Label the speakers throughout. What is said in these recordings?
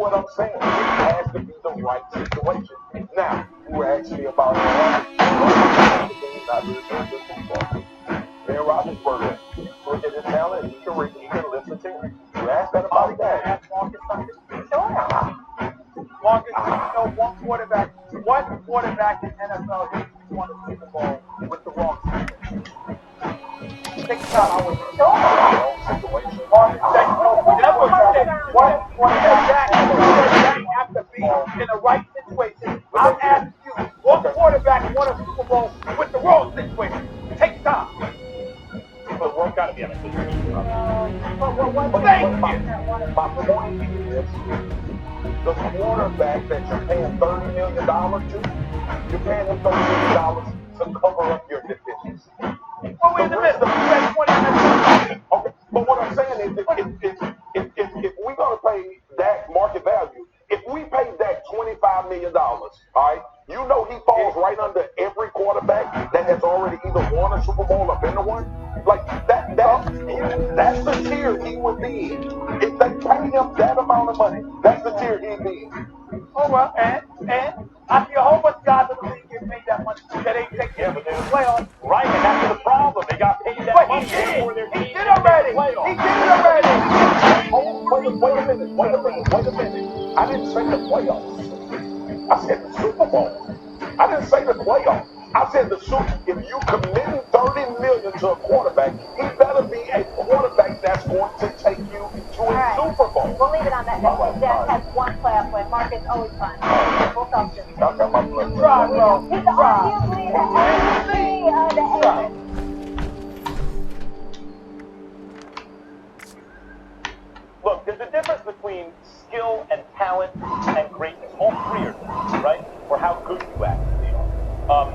Speaker 1: what I'm saying. It has to be the right situation. Now, you were asking me about Ben Roethlisberger. Look at his talent. He can listen to him. You asked that about that.
Speaker 2: Marcus something? Sure. Marcus, one quarterback in NFL history won a Super Bowl with the wrong situation? Take time out with it. Marcus said, one quarterback have to be in the right situation. I'm asking you, what quarterback won a Super Bowl with the wrong situation? Take time.
Speaker 3: But we've got to be on a good team.
Speaker 1: My point is, the quarterback that you're paying $30 million to, you're paying him $30 million to cover up your deficiencies.
Speaker 2: Oh, wait a minute.
Speaker 1: Okay, but what I'm saying is, if we're going to pay Dak market value, if we pay Dak $25 million, all right, you know he falls right under every quarterback that has already either won a Super Bowl or been to one. Like that's the tier he would be in. If they pay him that amount of money, that's the tier he'd be in.
Speaker 2: Oh well, and I see a whole bunch of guys in the league get paid that much that ain't taking the playoffs.
Speaker 3: Right, and that's the problem. They got paid that money before their team.
Speaker 2: He did already.
Speaker 1: Wait a minute. I didn't say the playoffs. I said the Super Bowl. I didn't say the playoffs. I said the Super. If you committing $30 million to a quarterback, he better be a quarterback that's going to take you to a Super Bowl.
Speaker 4: We'll leave it on that note. Dak has one playoff win. Marcus always fun. We'll talk soon.
Speaker 1: I got my blood.
Speaker 2: Try, bro.
Speaker 4: He's arguably the MVP of the A.
Speaker 3: Look, there's a difference between skill and talent and greatness. All three are different, right? Or how good you actually are.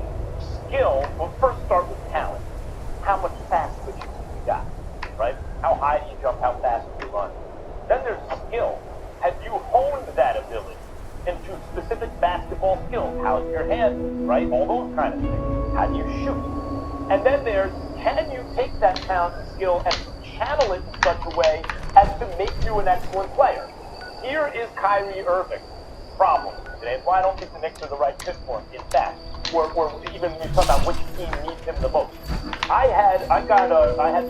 Speaker 3: Skill, we'll first start with talent. How much fast twitch you got, right? How high do you jump? How fast do you run? Then there's skill. Have you honed that ability into specific basketball skills? How's your hand, right? All those kind of things. How do you shoot? And then there's, can you take that talent and skill and channel it in such a way as to make you an excellent player? Here is Kyrie Irving. Problem today. That's why I don't think the Knicks are the right fit for him. In fact, or even when you talk about which team needs him the most. I had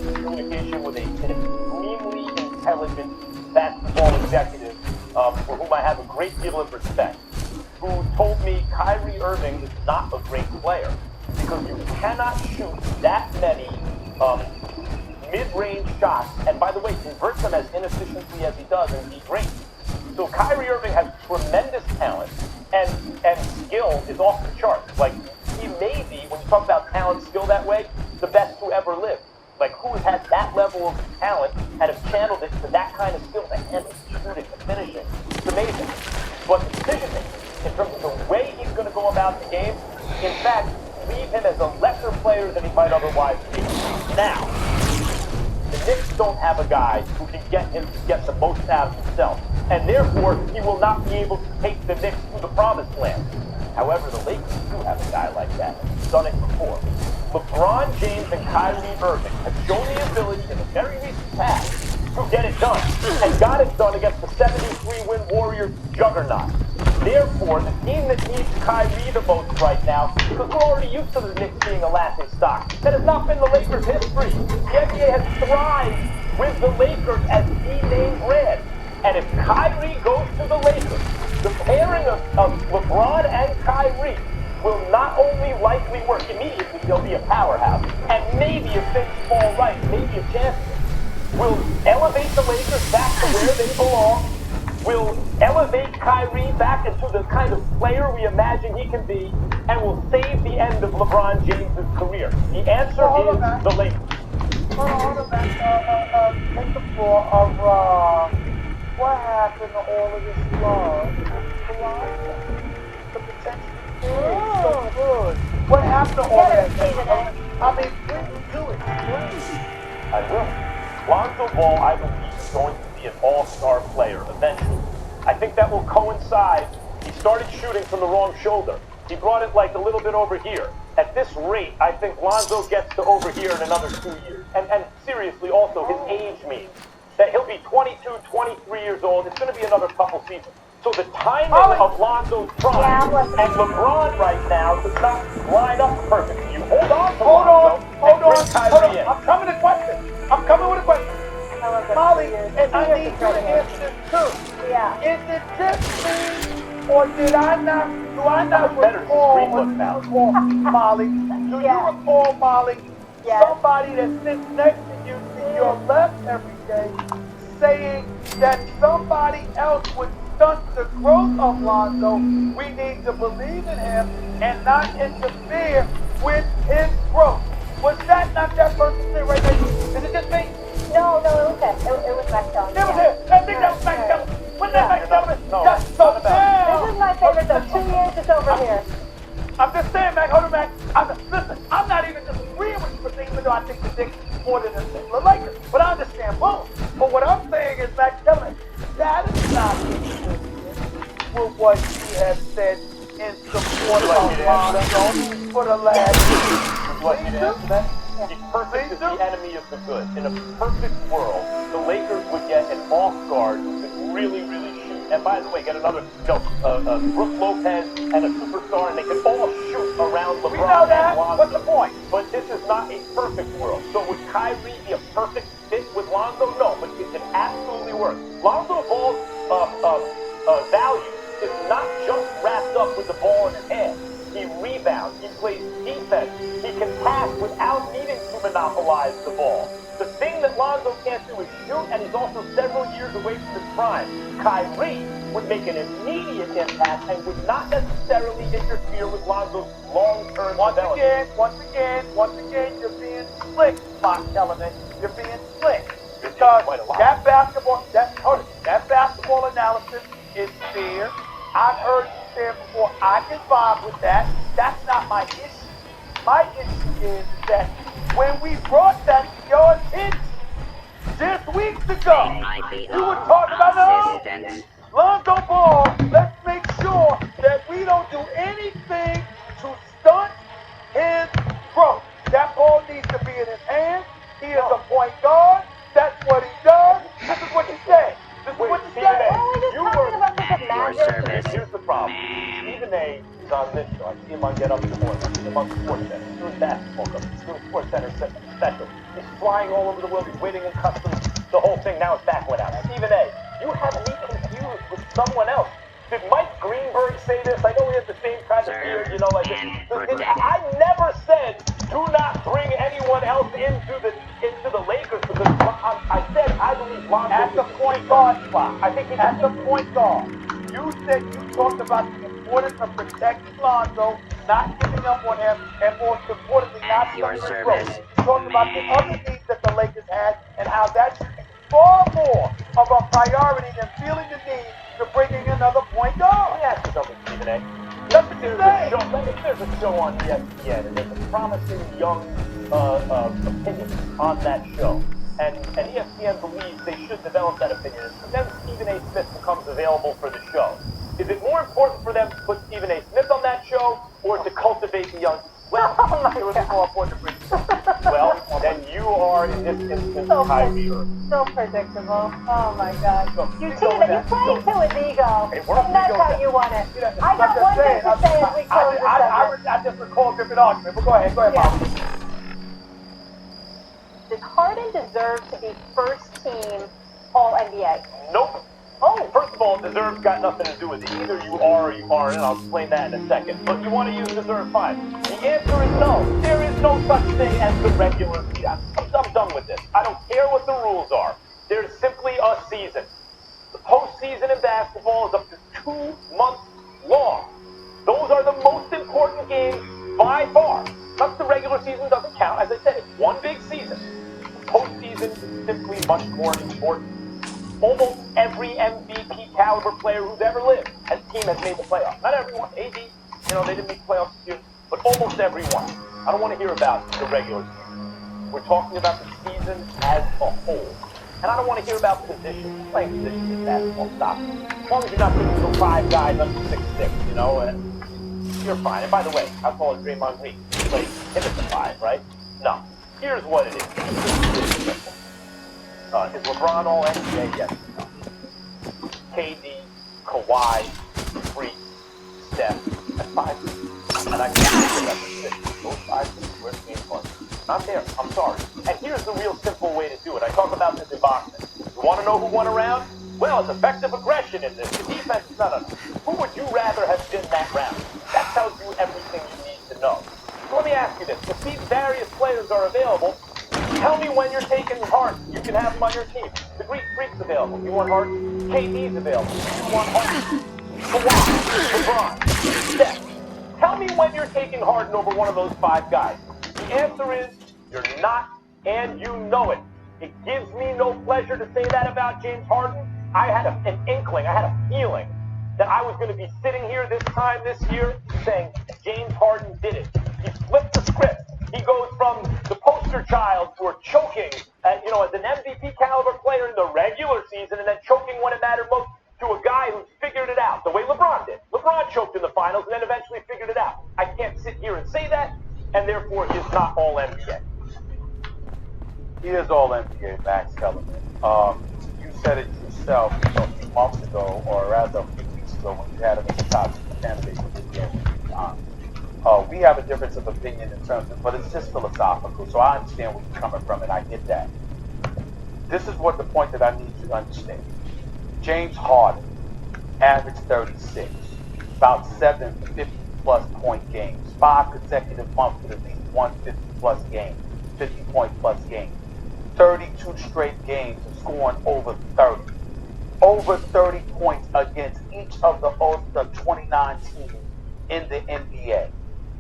Speaker 3: some communication with an extremely intelligent basketball executive for whom I have a great deal of respect, who told me Kyrie Irving is not a great player because you cannot shoot that many mid-range shots, and by the way, convert them as inefficiently as he does and be great. So Kyrie Irving has tremendous talent, and skill is off the charts. Like, he may be, when you talk about talent, skill that way, the best who ever lived. Like, who has had that level of talent and have channeled it to that kind of skill, that handle, shooting, and finishing? It's amazing. But decision-making, in terms of the way he's going to go about the game, in fact, leave him as a lesser player than he might otherwise be. Now, the Knicks don't have a guy who can get him to get the most out of himself, and therefore he will not be able to take the Knicks to the promised land. However, the Lakers do have a guy like that. He's done it before. LeBron James and Kyrie Irving have shown the ability in the very recent past to get it done, and got it done against the 73-win Warriors juggernaut. Therefore, the team that needs Kyrie the most right now, because we're already used to the Knicks being a laughing stock, that has not been the Lakers' history. The NBA has thrived with the Lakers as the name brand. And if Kyrie goes to the Lakers, the pairing of LeBron and Kyrie will not only likely work immediately, they'll be a powerhouse, and maybe if things fall right, maybe a champion, will elevate the Lakers back to where they belong, will elevate Kyrie back into the kind of player we imagine he can be, and will save the end of LeBron James' career. The answer is the Lakers.
Speaker 2: Hold on, man. Take the floor of what happened to all of this love? The potential is so good. What happened to all that? I mean, please do it, please.
Speaker 3: I will. Lonzo Ball, I believe, is going to be an all-star player eventually. I think that will coincide. He started shooting from the wrong shoulder. He brought it like a little bit over here. At this rate, I think Lonzo gets to over here in another 2 years. And seriously, also, his age means. that he'll be 22, 23 years old. It's going to be another couple seasons. So the timing of Lonzo's prime and LeBron right now does not line up perfectly. You hold on to Lonzo and bring Kyrie in.
Speaker 2: I'm coming to question. I'm coming with a question. Molly, and I need you to answer this too.
Speaker 4: Yeah.
Speaker 2: Is it just me, or do I not recall, Molly? Do you recall, Molly, somebody that sits next to you to your left every day saying that somebody else would stunt the growth of Lonzo? We need to believe in him and not interfere with his growth. Was that not that person sitting right there? Is it just me?
Speaker 4: No, it was him. It was Max Dillon.
Speaker 2: It was him. I think that was Max Dillon. Wasn't that Max Dillon?
Speaker 3: No,
Speaker 2: So now,
Speaker 4: This is my favorite though. 2 years it's over here.
Speaker 2: I'm just saying, Mac. Hold on, Mac. Listen, I'm not even disagreeing with you for things, even though I think the Knicks more than the Lakers. But I understand both. But what I'm saying is, Max Dillon, that is not consistent with what he has said in support of Lonzo for the last year.
Speaker 3: The perfect is the enemy of the good. In a perfect world, the Lakers would get an off guard who could really, really shoot. And by the way, get another, Brooke Lopez and a superstar, and they could all shoot around LeBron.
Speaker 2: We know that.
Speaker 3: And Lonzo.
Speaker 2: What's the point?
Speaker 3: But this is not a perfect world. So would Kyrie be a perfect fit with Lonzo? No, but it can absolutely work. Lonzo Ball's value is not just wrapped up with the ball in his hand. He rebounds, he plays defense, he can pass without needing to monopolize the ball. The thing that Lonzo can't do is shoot, and he's also several years away from his prime. Kyrie would make an immediate impact and would not necessarily interfere with Lonzo's long-term development.
Speaker 2: Once again, you're being slick, Mark Television. You're being slick. Because that basketball analysis is fair. I've heard you say it before. I can vibe with that. That's not my issue. My issue is that when we brought that to your attention just weeks ago, you were talking about Lonzo Ball. Let's make sure that we don't do anything to stunt his growth. That ball needs to be in his hands. He is a point guard. That's what he does. This is what you say. This is what you say.
Speaker 3: Here's the problem. Stephen A. is on this show. I see him on Get Up in the Morning. I see him on Sports Center. He's doing basketball coverage. He's doing Sports Center special. He's flying all over the world. He's winning in customs. The whole thing now is back went out. Stephen A., you have me confused with someone else. Did Mike Greenberg say this? I know he has the same kind of beard, like this. I never said do not bring anyone else into the Lakers because I said I believe Lonzo
Speaker 2: at the point guard spot. I think at the point guard. You said you talked about the importance of protecting Lonzo, not giving up on him, and more importantly, not stunting his growth. You talked about the other needs that the Lakers had and how that should be far more of a priority than feeling the need to bring in another point guard.
Speaker 3: Let me ask you something, Stephen A.
Speaker 2: That's what you say.
Speaker 3: There's a show on ESPN, and there's a promising young opinion on that show. And ESPN believes they should develop that opinion. And then Stephen A. Smith becomes available for the show. Is it more important for them to put Stephen A. Smith on that show or to cultivate the young? Well,
Speaker 2: it was more important to bring.
Speaker 3: Well, then you are in this instance Kyrie.
Speaker 4: So predictable. Oh my God. You play to his ego.
Speaker 3: It works.
Speaker 4: And that's how you want it. I got one thing to say as we close this segment.
Speaker 2: I just recall a different argument, but go ahead, Bob.
Speaker 4: Does Harden deserve to be first team All-NBA?
Speaker 3: Nope. Oh, first of all, deserve's got nothing to do with it. Either you are or you aren't, and I'll explain that in a second. But you want to use deserve, fine. The answer is no. There is no such thing as the regular season. I'm done with this. I don't care what the rules are. There's simply a season. The postseason in basketball is up to 2 months long. Those are the most important games by far. Not the regular season doesn't count. As I said, it's one big season. The postseason is simply much more important. Almost every MVP caliber player who's ever lived, his team has made the playoffs. Not everyone. AD, they didn't make the playoffs this year, but almost everyone. I don't want to hear about the regular season. We're talking about the season as a whole. And I don't want to hear about positions. Playing positions in basketball, stop. As long as you're not putting the 5 guys under 6'6", and you're fine. And by the way, how tall is Draymond Green? He plays him at the 5, right? No. Here's what it is. It's simple. Is LeBron all NBA? Yes. No. KD, Kawhi, Freak, Steph, that's 5 teams. And I can't say that's a 6. Those 5 teams, where's James Harden? Not there. I'm sorry. And here's the real simple way to do it. I talk about this in boxing. You want to know who won a round? Well, it's effective aggression in this. The defense is not enough. Who would you rather have been that round? That tells you everything you need to know. So let me ask you this. If these various players are available, tell me when you're taking Harden. You can have him on your team. The Greek Freak's available. You want Harden? KD's available. You want Harden? Kawhi, LeBron, Steph. Tell me when you're taking Harden over one of those 5 guys. The answer is you're not, and you know it. It gives me no pleasure to say that about James Harden. I had an inkling, I had a feeling that I was going to be sitting here this time this year saying James Harden did it. He flipped the script. He goes from the poster child for choking, as an MVP caliber player in the regular season and then choking when it mattered most to a guy who's figured it out the way LeBron did. LeBron choked in the finals and then eventually figured it out. I can't sit here and say that, and therefore is not all NBA.
Speaker 2: He is all NBA, Max Kellerman. You said it yourself a few months ago, or rather a few weeks ago, when you had him in the top 2 candidates for the NBA. We have a difference of opinion in terms of, but it's just philosophical, so I understand where you're coming from, and I get that. This is what the point that I need you to understand. James Harden averaged 36, about 7 50-plus point games, 5 consecutive months with at least 1 50-plus game, 50-point-plus game, 32 straight games of scoring over 30. Over 30 points against each of the 29 teams in the NBA.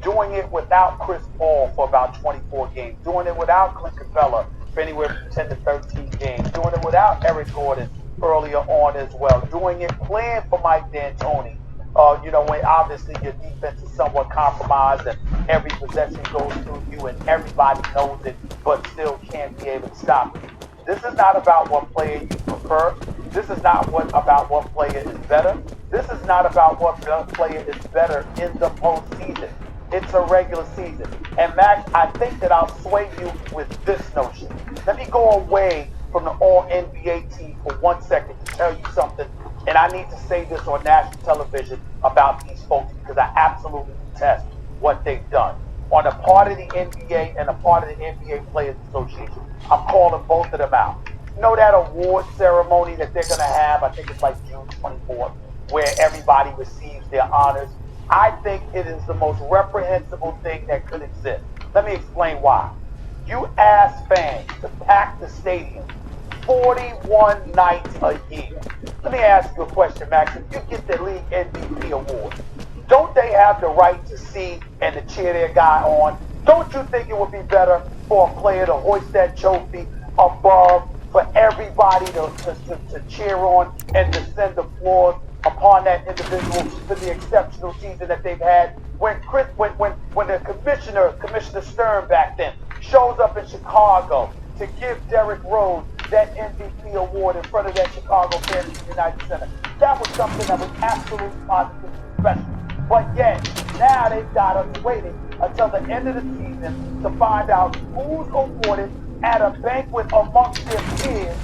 Speaker 2: Doing it without Chris Paul for about 24 games. Doing it without Clint Capella for anywhere from 10 to 13 games. Doing it without Eric Gordon earlier on as well. Doing it playing for Mike D'Antoni. When obviously your defense is somewhat compromised and every possession goes through you and everybody knows it, but still can't be able to stop it. This is not about what player you prefer. This is not about what player is better. This is not about what player is better in the postseason. It's a regular season. And Max, I think that I'll sway you with this notion. Let me go away from the All-NBA team for 1 second to tell you something. And I need to say this on national television about these folks because I absolutely detest what they've done. On the part of the NBA and a part of the NBA Players Association, I'm calling both of them out. You know that award ceremony that they're going to have, I think it's like June 24th, where everybody receives their honors? I think it is the most reprehensible thing that could exist. Let me explain why. You ask fans to pack the stadium 41 nights a year. Let me ask you a question, Max. If you get the league MVP award, don't they have the right to see and to cheer their guy on? Don't you think it would be better for a player to hoist that trophy above for everybody to cheer on and to send applause upon that individual for the exceptional season that they've had? When the Commissioner Stern back then, shows up in Chicago to give Derrick Rose that MVP award in front of that Chicago fans in the United Center, that was something that was absolutely positively special. But yet, now they've got us waiting until the end of the season to find out who's awarded at a banquet amongst their peers,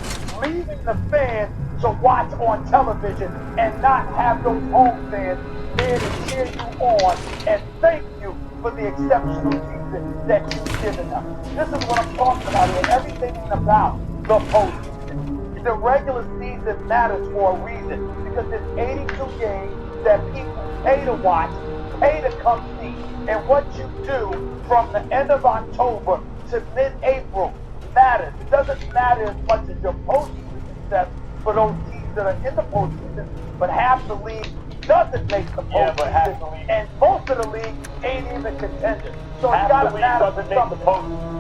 Speaker 2: leaving the fans to watch on television and not have those home fans there to cheer you on and thank you for the exceptional season that you've given them. This is what I'm talking about here. Everything is about the postseason. The regular season matters for a reason because there's 82 games that people pay to watch, pay to come see. And what you do from the end of October to mid-April matters. It doesn't matter as much as your postseason success for those teams that are in the postseason, but half the league doesn't make the postseason, and most of the league ain't even contenders. So it's got to matter.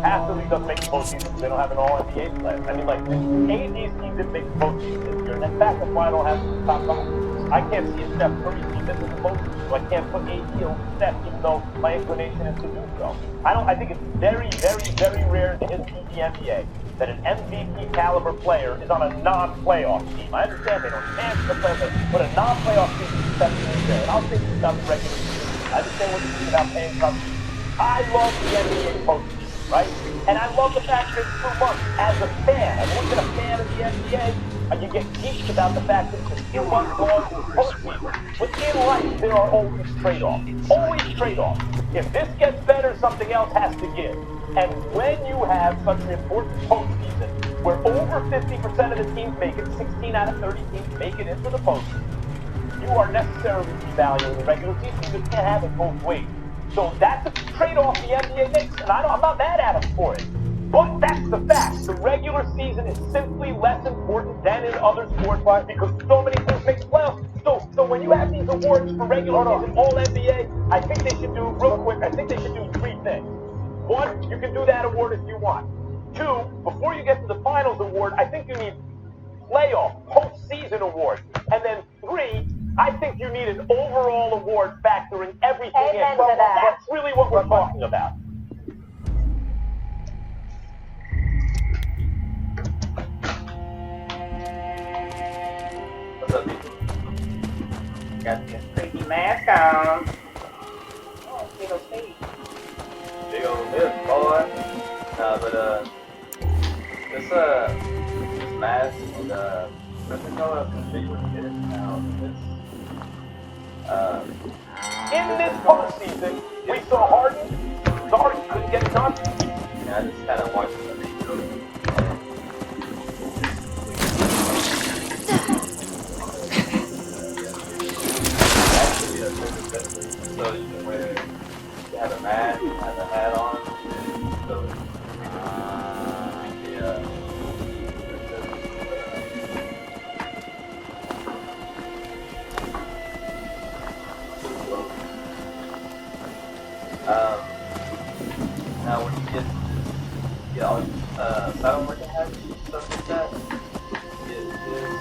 Speaker 3: Half the league doesn't make the postseason because they don't have an All-NBA player. I mean, like, 8 of these teams didn't make the postseason this year, and in fact, that's why I don't have the top 5. I can't see a Steph Curry team missing the postseason, so I can't put AD over Steph, even though my inclination is to do so. I think it's very, very, very rare in the history of the NBA that an MVP caliber player is on a non-playoff team. I understand they don't chance the play, but a non-playoff team is exceptionally rare. And I'll say this about the regular season. I understand what you're saying about paying companies. I love the NBA postseason. right? And I love the fact that it's 2 months. As a fan, I've always been a fan of the NBA. You get geeked about the fact that it's a few months long postseason. But in life, there are always trade-offs. Always trade-offs. If this gets better, something else has to give. And when you have such an important postseason, where over 50% of the teams make it, 16 out of 30 teams make it into the postseason, you are necessarily devaluing the regular season. You can't have it both ways. So that's a trade-off the NBA makes, and I'm not mad at them for it. But that's the fact. The regular season is simply less important than in other sports because so many teams make the playoffs. So when you have these awards for regular season All-NBA, I think they should do, real quick, I think they should do 3 things. 1, you can do that award if you want. 2, before you get to the finals award, I think you need playoff, postseason award. And then 3, I think you need an overall award factoring everything
Speaker 4: Amen
Speaker 3: in.
Speaker 4: to that.
Speaker 3: That's really what we're talking about.
Speaker 5: What's up, people? Got this creepy mask on. Oh, big old stage. Big old lip, boy. Nah, but this mask and different color, I'm gonna show you what it is now.
Speaker 3: In this postseason, we saw Harden. Sorry, couldn't get it done.
Speaker 5: Yeah, I just kind of watched the video. Actually, so you can wear, you have a mask, you have a hat on, so now when you get all saddle working hats and stuff like that, get this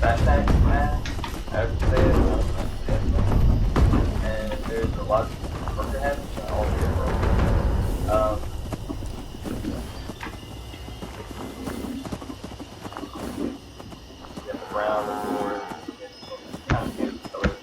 Speaker 5: backpack mask, I would say it, and there's a lot of worker hats all here. Brown and orange, kind of cute colors.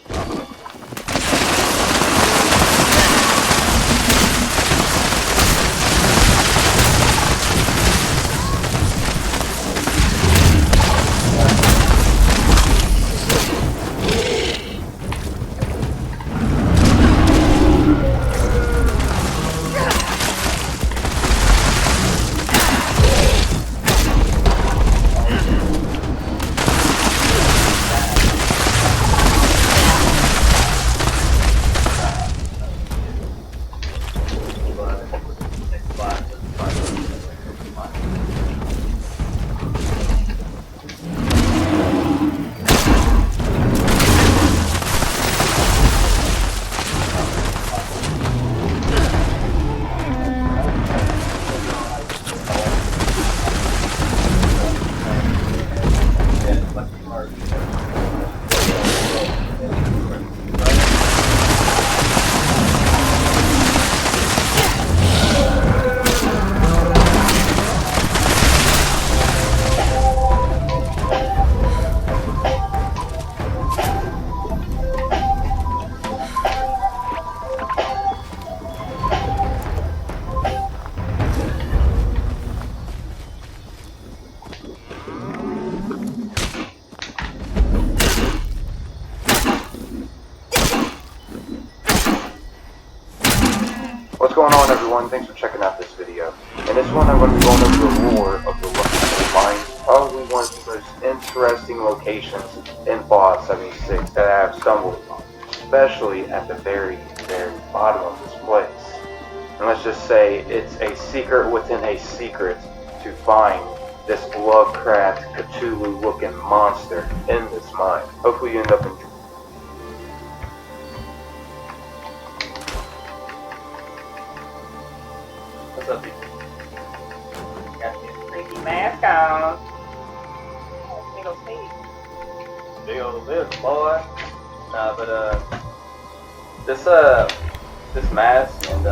Speaker 6: What's going on, everyone? Thanks for checking out this video. In this one, I'm going to be going over the lore of the Lucky Mine, probably one of the most interesting locations in Fallout 76 that I have stumbled upon, especially at the very, very bottom of this place. And let's just say it's a secret within a secret to find this Lovecraft Cthulhu-looking monster in this mine. Hopefully you end up enjoying.
Speaker 5: What's up, people? Got this creepy mask on. Oh, big old stage. Big old lip, boy. Nah, but this mask and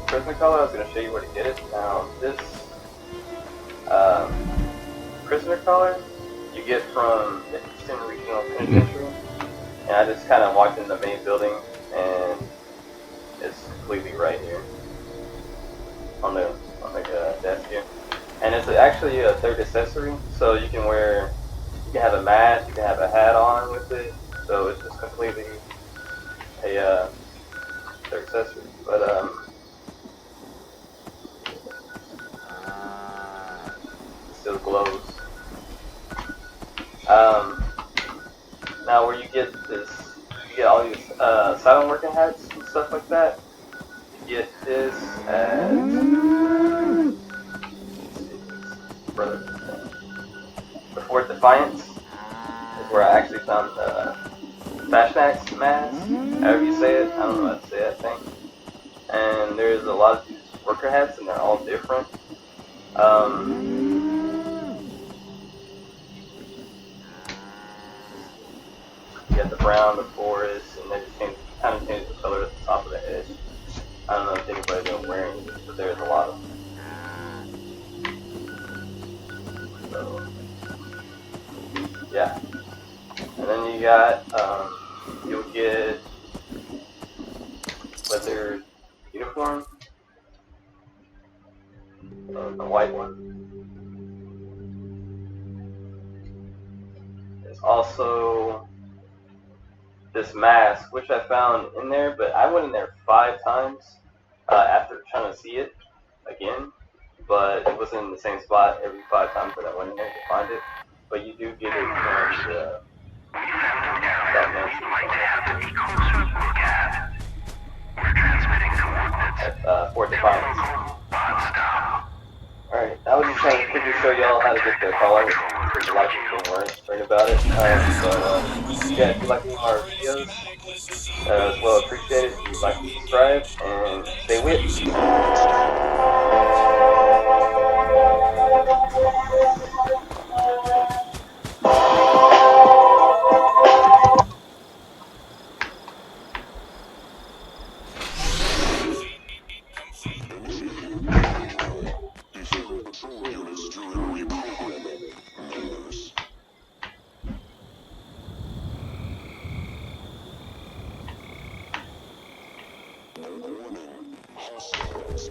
Speaker 5: Prismacolor, I was gonna show you where to get it. Now this Prismacolor you get from the Eastern Regional Penitentiary. And I just kind of walked in the main building, and it's completely right here on the desk here. And it's actually a third accessory, so you can have a mask, you can have a hat on with it. So it's just completely a third accessory. But it still glows. Now where you get all these silent working hats and stuff like that. You get this at the Fort Defiance is where I actually found the Fashmax mask, however you say it. I don't know how to say that thing. And there's a lot of these worker hats, and they're all different. You got the brown, the forest, and they just kind of change the color at the top of the head. I don't know if anybody's been wearing it, but there's a lot of them. So, yeah. And then you got, you'll get leather uniform, the white one. There's also this mask, which I found in there, but I went in there 5 times after trying to see it again, but it wasn't in the same spot every 5 times that I went in there to find it. But you do get it from at Fort Defiance. Alright, I was just trying to quickly show y'all how to get the color, because a lot of people weren't right about it. Yeah, if you like any of our videos, as well appreciate it if you like and subscribe, and stay with.
Speaker 7: Warning, hostiles.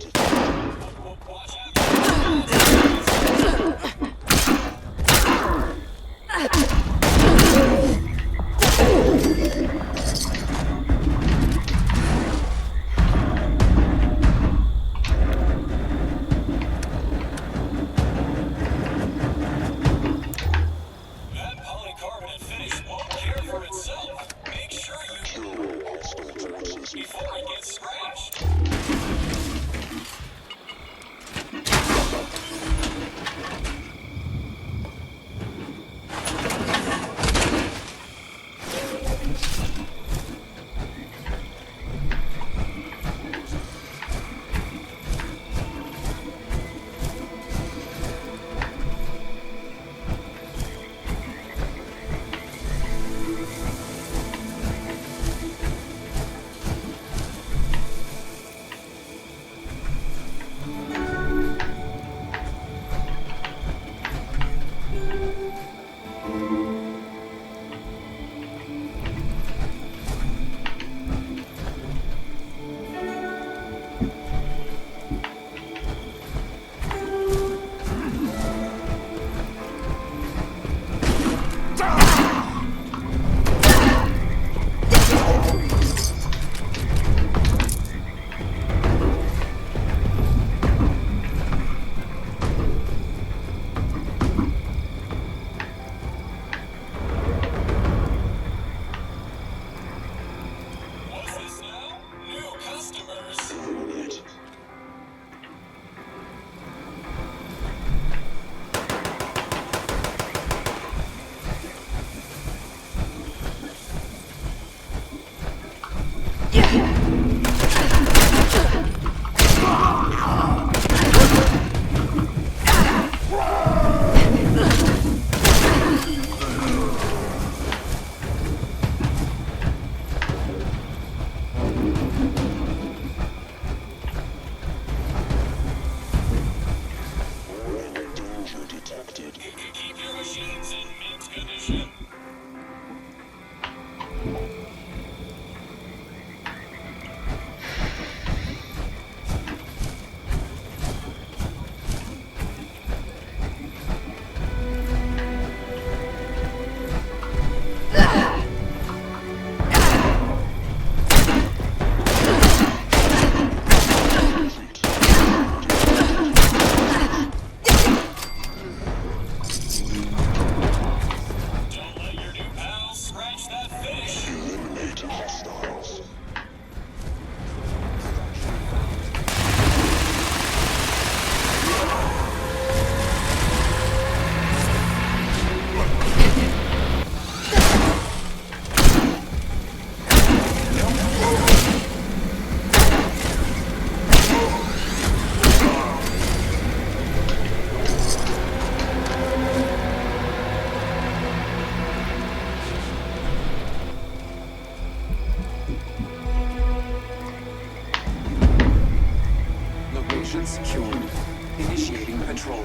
Speaker 7: secured. Initiating patrol.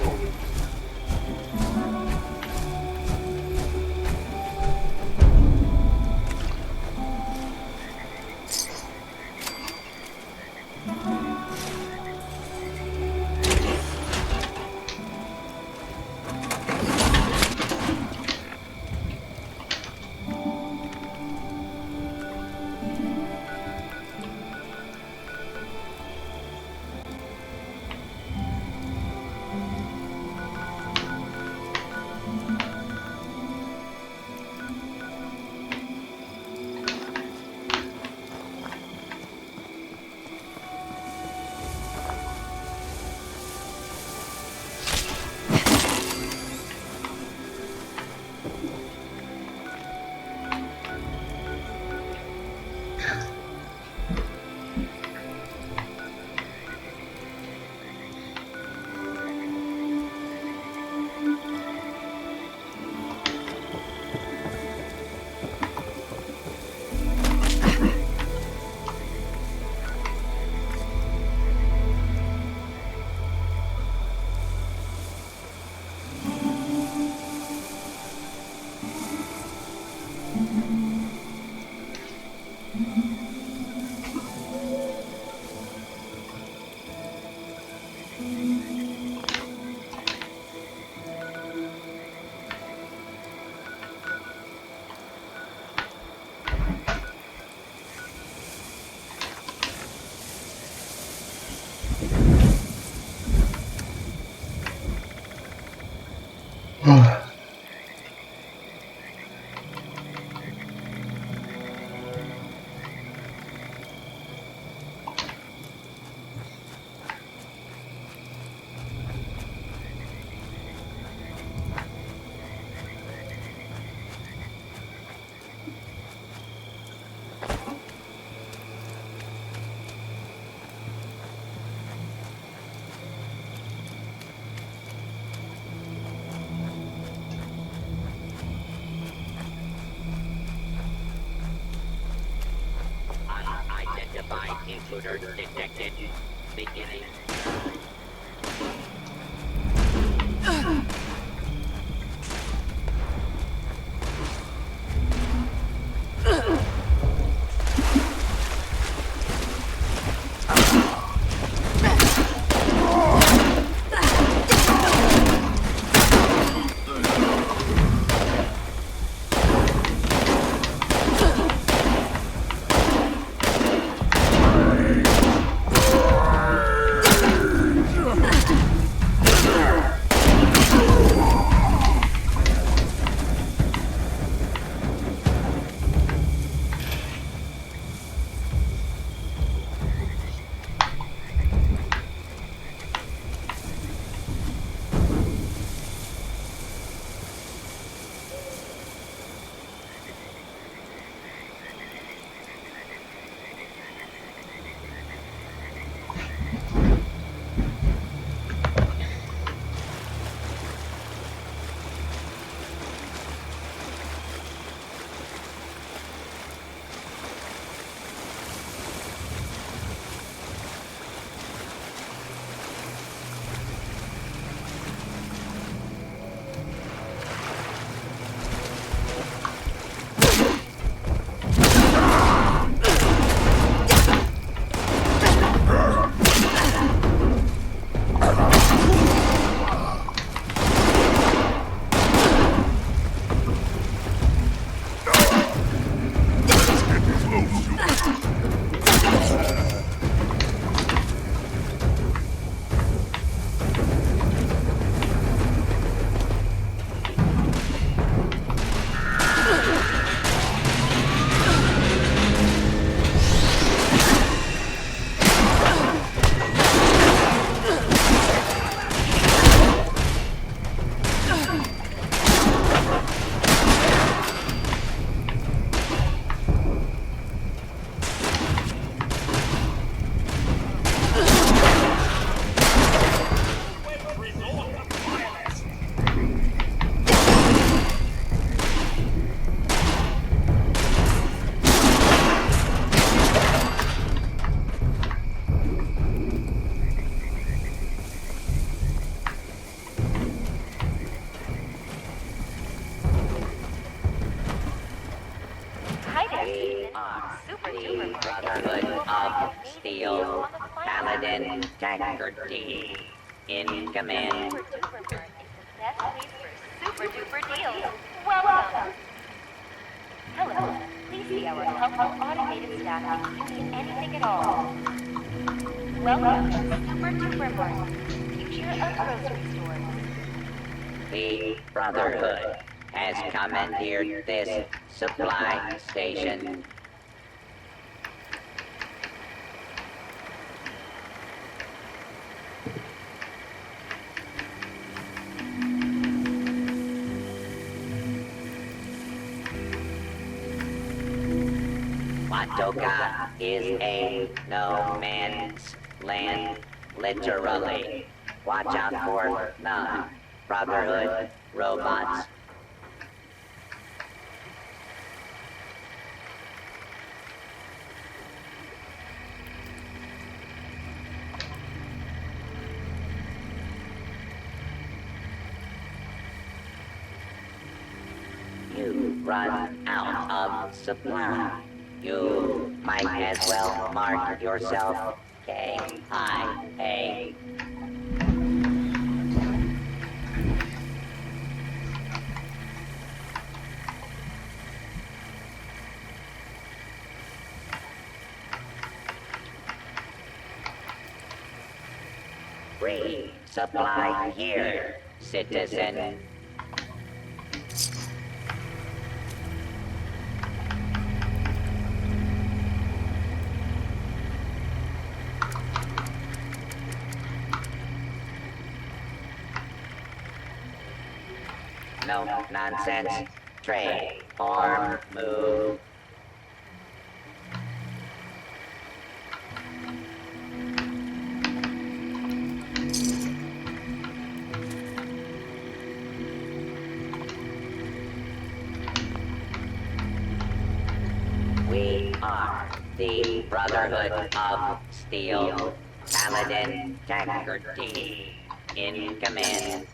Speaker 8: Unidentified intruder detected. Beginning. Steel, Paladin, Tackerty, in command.
Speaker 9: Super Duper Mart is the best place for super duper deals. Welcome! Hello, please see our helpful automated staff if you need anything at all. Welcome to Super Duper Mart, future of grocery stores.
Speaker 8: The Brotherhood has commandeered this supply station. Watoka is a no man's land, literally. Watch out for the Brotherhood robots. You run out of supply. You might as well mark yourself KIA. Free supply here, citizen. No nonsense. Trade or move. We are the Brotherhood of Steel. Paladin Tackerty in command.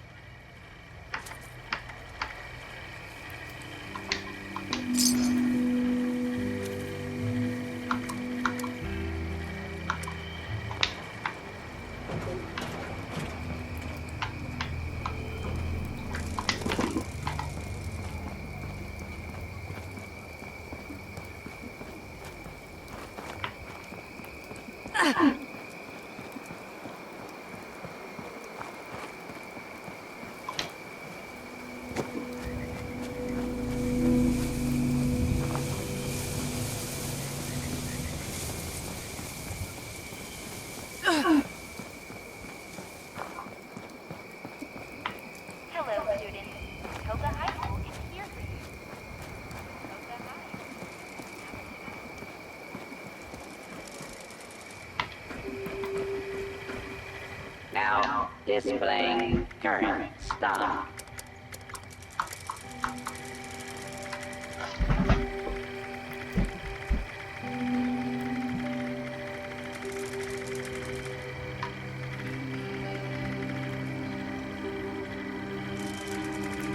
Speaker 9: Hello, students. Toga High School is here for you. Toga High.
Speaker 8: Now displaying current stock.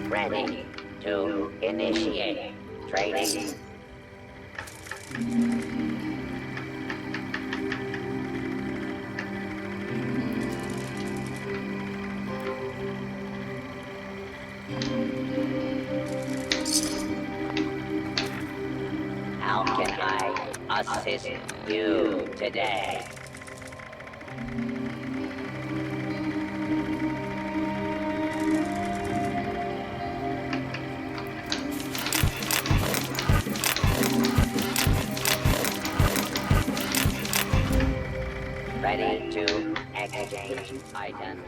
Speaker 8: Ready to initiate trading. How can I assist you today? Ready to exchange items.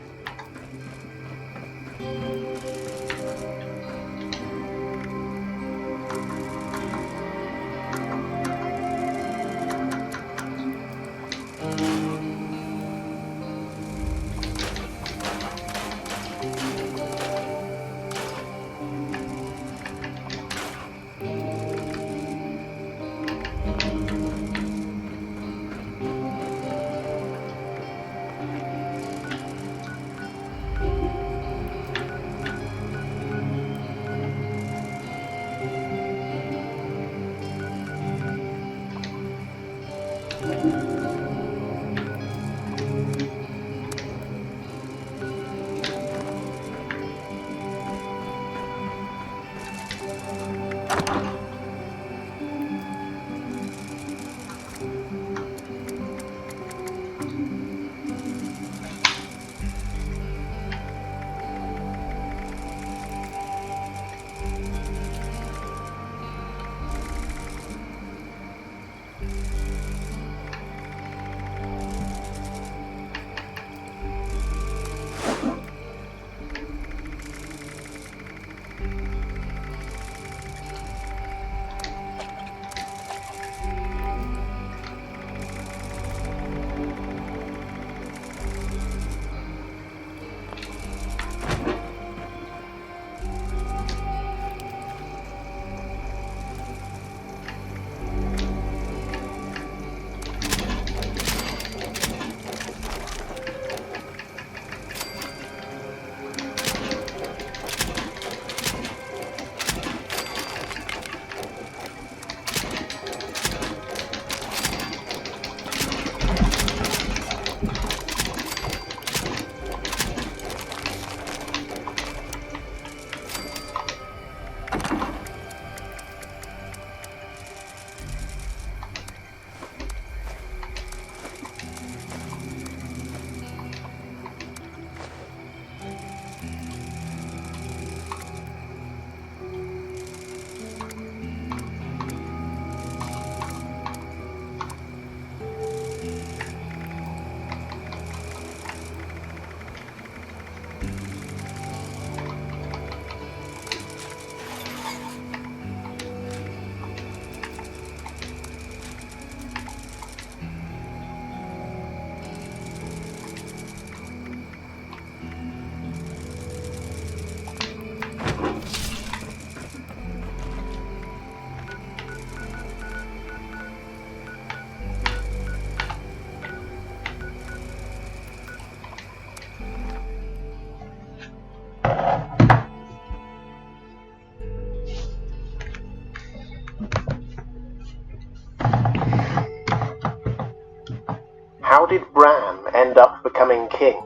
Speaker 10: becoming king,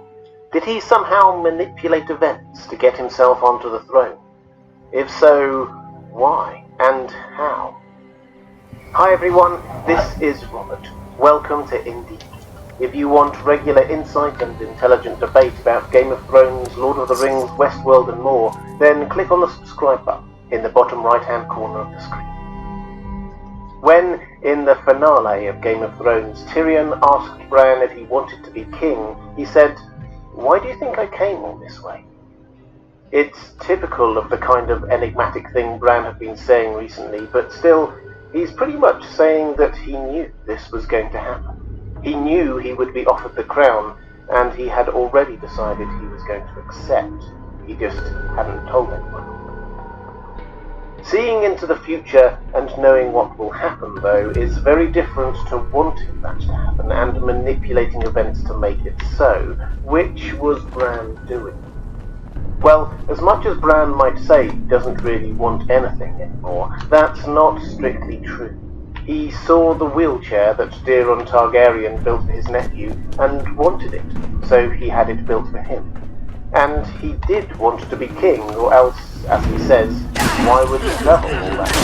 Speaker 10: did he somehow manipulate events to get himself onto the throne? If so, why and how? Hi everyone, this is Robert. Welcome to Indie. If you want regular insight and intelligent debate about Game of Thrones, Lord of the Rings, Westworld and more, then click on the subscribe button in the bottom right hand corner of the screen. When, in the finale of Game of Thrones, Tyrion asked Bran if he wanted to be king, he said, "Why do you think I came all this way?" It's typical of the kind of enigmatic thing Bran had been saying recently, but still, he's pretty much saying that he knew this was going to happen. He knew he would be offered the crown, and he had already decided he was going to accept. He just hadn't told anyone. Seeing into the future and knowing what will happen, though, is very different to wanting that to happen and manipulating events to make it so. Which was Bran doing? Well, as much as Bran might say he doesn't really want anything anymore, that's not strictly true. He saw the wheelchair that Daeron Targaryen built for his nephew and wanted it, so he had it built for him. And he did want to be king, or else, as he says, why would he travel all that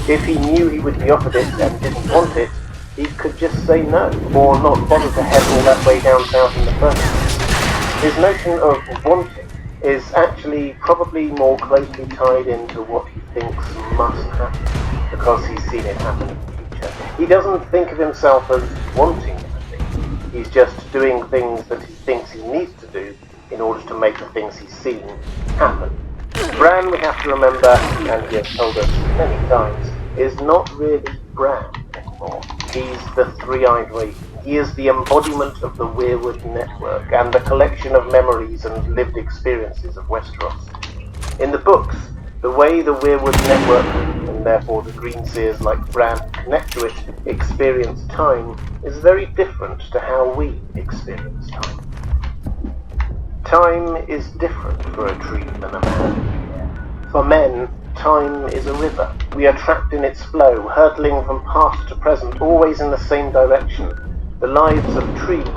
Speaker 10: way? If he knew he would be offered it and didn't want it, he could just say no, or not bother to head all that way down south in the first place. His notion of wanting is actually probably more closely tied into what he thinks must happen, because he's seen it happen in the future. He doesn't think of himself as wanting anything. He's just doing things that he thinks he needs to do in order to make the things he's seen happen. Bran, we have to remember, and he has told us many times, is not really Bran anymore. He's the Three-Eyed Raven. He is the embodiment of the Weirwood network and the collection of memories and lived experiences of Westeros. In the books, the way the Weirwood network, and therefore the Greenseers like Bran who connect to it, experience time, is very different to how we experience time. Time is different for a tree than a man. For men, time is a river. We are trapped in its flow, hurtling from past to present, always in the same direction. The lives of trees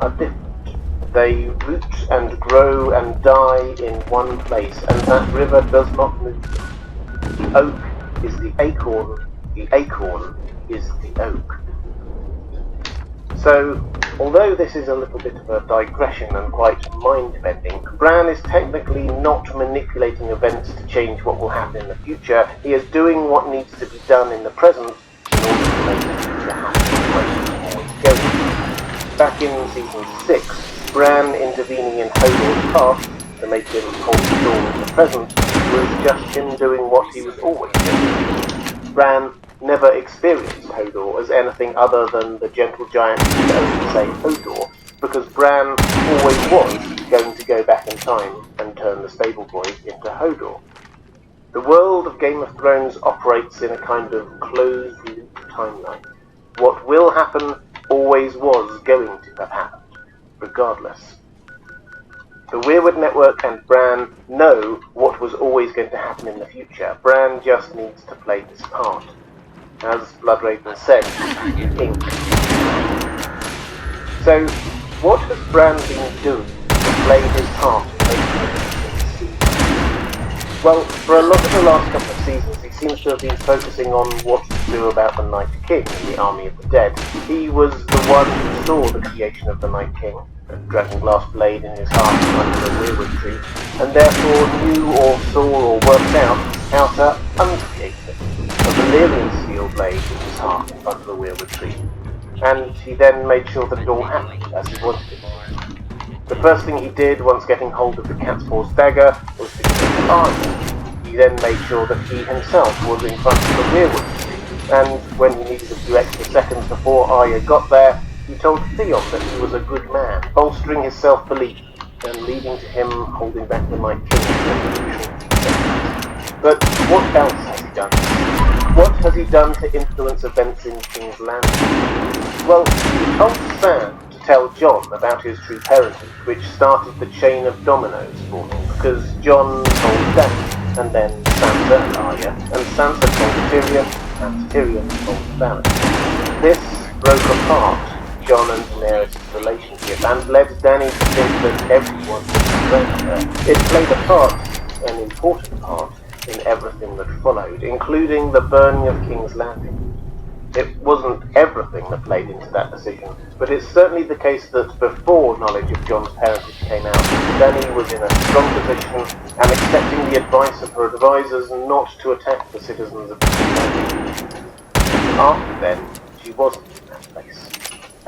Speaker 10: are different. They root and grow and die in one place, and that river does not move them. The oak is the acorn is the oak. So, although this is a little bit of a digression and quite mind-bending, Bran is technically not manipulating events to change what will happen in the future. He is doing what needs to be done in the present in order to make the future happen. Back in Season 6, Bran intervening in Hodor's past to make him hold the door in the present was just him doing what he was always doing. Bran never experienced Hodor as anything other than the gentle giant who could only say Hodor, because Bran always was going to go back in time and turn the stable boy into Hodor. The world of Game of Thrones operates in a kind of closed-loop timeline. What will happen always was going to have happened, regardless. The Weirwood Network and Bran know what was always going to happen in the future. Bran just needs to play his part. As Bloodraven said, ink. So, what has Bran been doing to play his part in making this season? Well, for a lot of the last couple of seasons, he seems to have been focusing on what to do about the Night King in the Army of the Dead. He was the one who saw the creation of the Night King, a dragonglass blade in his heart under the weirwood tree, and therefore knew or saw or worked out how to uncreate it. A Valyrian steel blade in his heart under the weirwood tree, and he then made sure that it all happened as he wanted it. The first thing he did once getting hold of the cat's paw's dagger was to kill Arya. He then made sure that he himself was in front of the weirwood tree, and when he needed a few extra seconds before Arya got there, he told Theon that he was a good man, bolstering his self-belief and leading to him holding back the Night King. But what else has he done? What has he done to influence events in King's Landing? Well, he told Sam to tell Jon about his true parentage, which started the chain of dominoes forming, because Jon told Dany, and then Sansa and Arya, and Sansa told Tyrion, and Tyrion told Varys. This broke apart Jon and Daenerys' relationship. relationship and led Danny to think that everyone was friends there. It played a part, an important part, in everything that followed, including the burning of King's Landing. It wasn't everything that played into that decision, but it's certainly the case that before knowledge of John's parentage came out, Danny was in a strong position and accepting the advice of her advisors not to attack the citizens of King's Landing. After then, she wasn't in that place.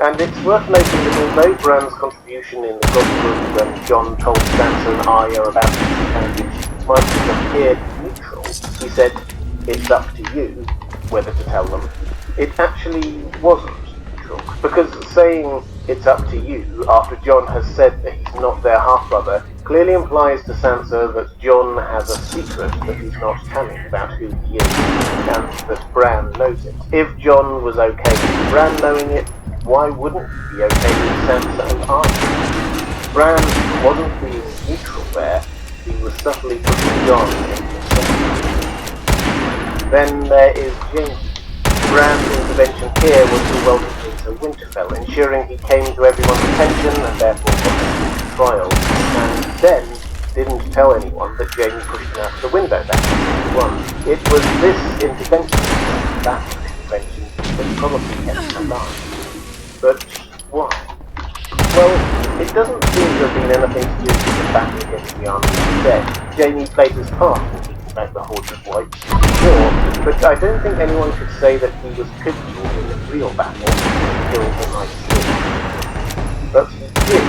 Speaker 10: And it's worth noting that although Bran's contribution in the God room when John told Sansa and Arya about his parentage might have appeared neutral, he said, "It's up to you whether to tell them." It actually wasn't neutral, because saying "it's up to you" after John has said that he's not their half-brother clearly implies to Sansa that John has a secret that he's not telling about who he is, and that Bran knows it. If John was okay with Bran knowing it, why wouldn't he be okay with Sansa and Arya? Bran wasn't being neutral there, he was subtly putting John into a secret. Then there is Jaime. Bran's intervention here was to welcome him to Winterfell, ensuring he came to everyone's attention and therefore got him to trial, and then didn't tell anyone that Jaime pushed him out the window back in one. It was this intervention, that intervention, that probably kept him alive. But why? Well, it doesn't seem to have been anything to do with the battle against the army of the dead. Jaime played his part in keeping back the hordes of whites, sure, but I don't think anyone could say that he was pivotal in the real battle to kill the Night's King. But he did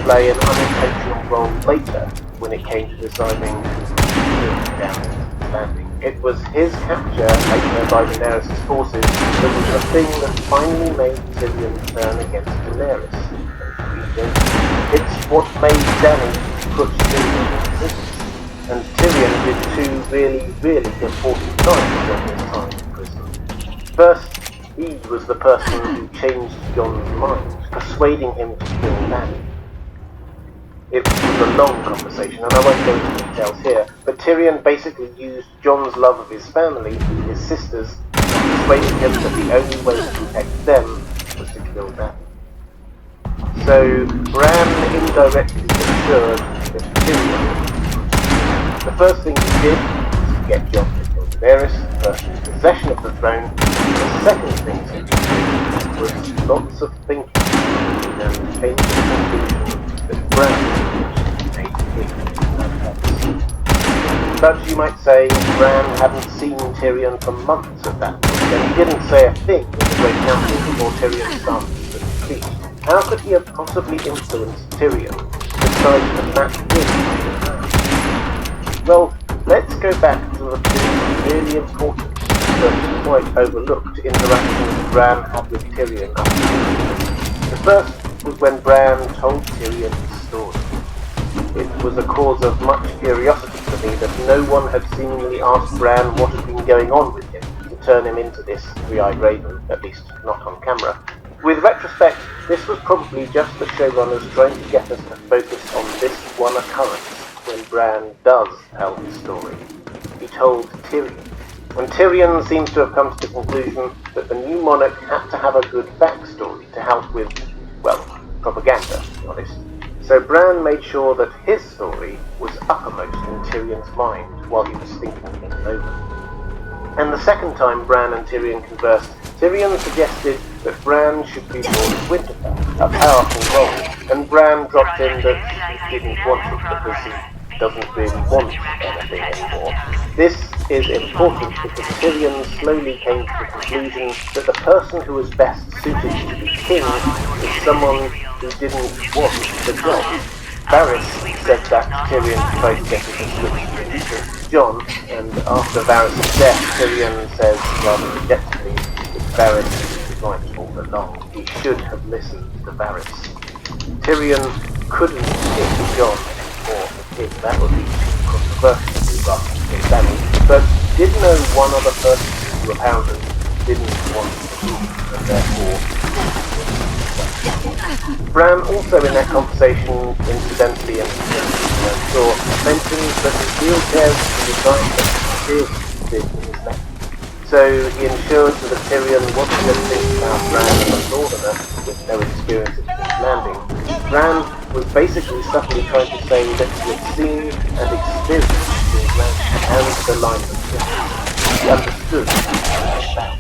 Speaker 10: play an unintentional role later when it came to deciding who down King's Landing. It was his capture later by Daenerys' forces that was the thing that finally made Tyrion turn against Daenerys and free Jaime. It's what made Dany put Tyrion in prison. And Tyrion did two really important things during his time in prison. First, he was the person who changed Jon's mind, persuading him to kill Dany. It was a long conversation, and I won't go into details here, but Tyrion basically used Jon's love of his family, his sisters, and persuaded him that the only way to protect them was to kill Dany. So, Bran indirectly assured that Tyrion. The first thing he did was to get Jon to kill Daenerys, first in possession of the throne. The second thing he did was lots of thinking, and came to the conclusion that Bran made king. But you might say Bran hadn't seen Tyrion for months at that point, and he didn't say a thing in the Great Council before Tyrion started to speak. How could he have possibly influenced Tyrion, besides the fact that well, let's go back to the two really important, but quite overlooked interactions Bran had with Tyrion after the first was when Bran told Tyrion his story. It was a cause of much curiosity for me that no one had seemingly asked Bran what had been going on with him to turn him into this three-eyed raven, at least not on camera. With retrospect, this was probably just the showrunners trying to get us to focus on this one occurrence when Bran does tell his story. He told Tyrion. And Tyrion seems to have come to the conclusion that the new monarch had to have a good backstory to help with, well, propaganda, to be honest. So Bran made sure that his story was uppermost in Tyrion's mind while he was thinking things over. And the second time Bran and Tyrion conversed, Tyrion suggested that Bran should be born in Winterfell, a powerful role, and Bran dropped in that he didn't want it because he doesn't really want anything anymore. This is important because Tyrion slowly came to the conclusion that the person who was best suited to be king is someone who didn't want the job. Varys said that to Tyrion to try to get him to switch to Jon, and after Varys' death, Tyrion says rather rejectedly that Varys was right all along. He should have listened to Varys. Tyrion couldn't pick Jon anymore for him. That would be controversial rather than pick Dany, but did know one other person who apparently didn't want to move, and therefore Bran also in that conversation, incidentally and I'm sure, mentioned that he still cares for the time that he did in his neck. So he ensured that Tyrion wasn't going to think about Bran as a northerner with no experience of King's Landing, Bran was basically subtly trying to say that he had seen and experienced King's Landing and the line of things. He understood that.